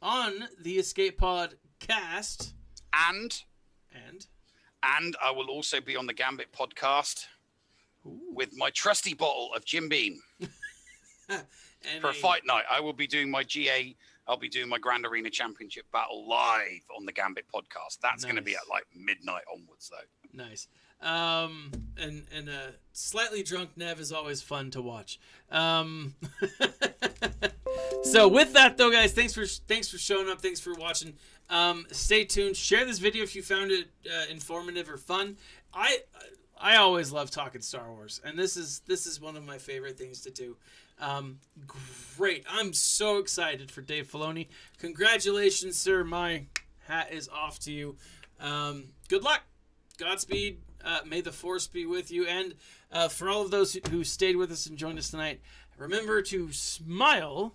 on the Escape Pod cast. And I will also be on the Gambit podcast with my trusty bottle of Jim Beam. For a fight night, I will be doing my GA. I'll be doing my Grand Arena Championship battle live on the Gambit podcast. That's going to be at like midnight onwards, though. Nice. And a slightly drunk Nev is always fun to watch. So with that though, guys, thanks for showing up. Thanks for watching. Stay tuned. Share this video if you found it informative or fun. I always love talking Star Wars, and this is one of my favorite things to do. Great. I'm so excited for Dave Filoni. Congratulations, sir. My hat is off to you. Good luck. Godspeed. May the Force be with you. And for all of those who stayed with us and joined us tonight, remember to smile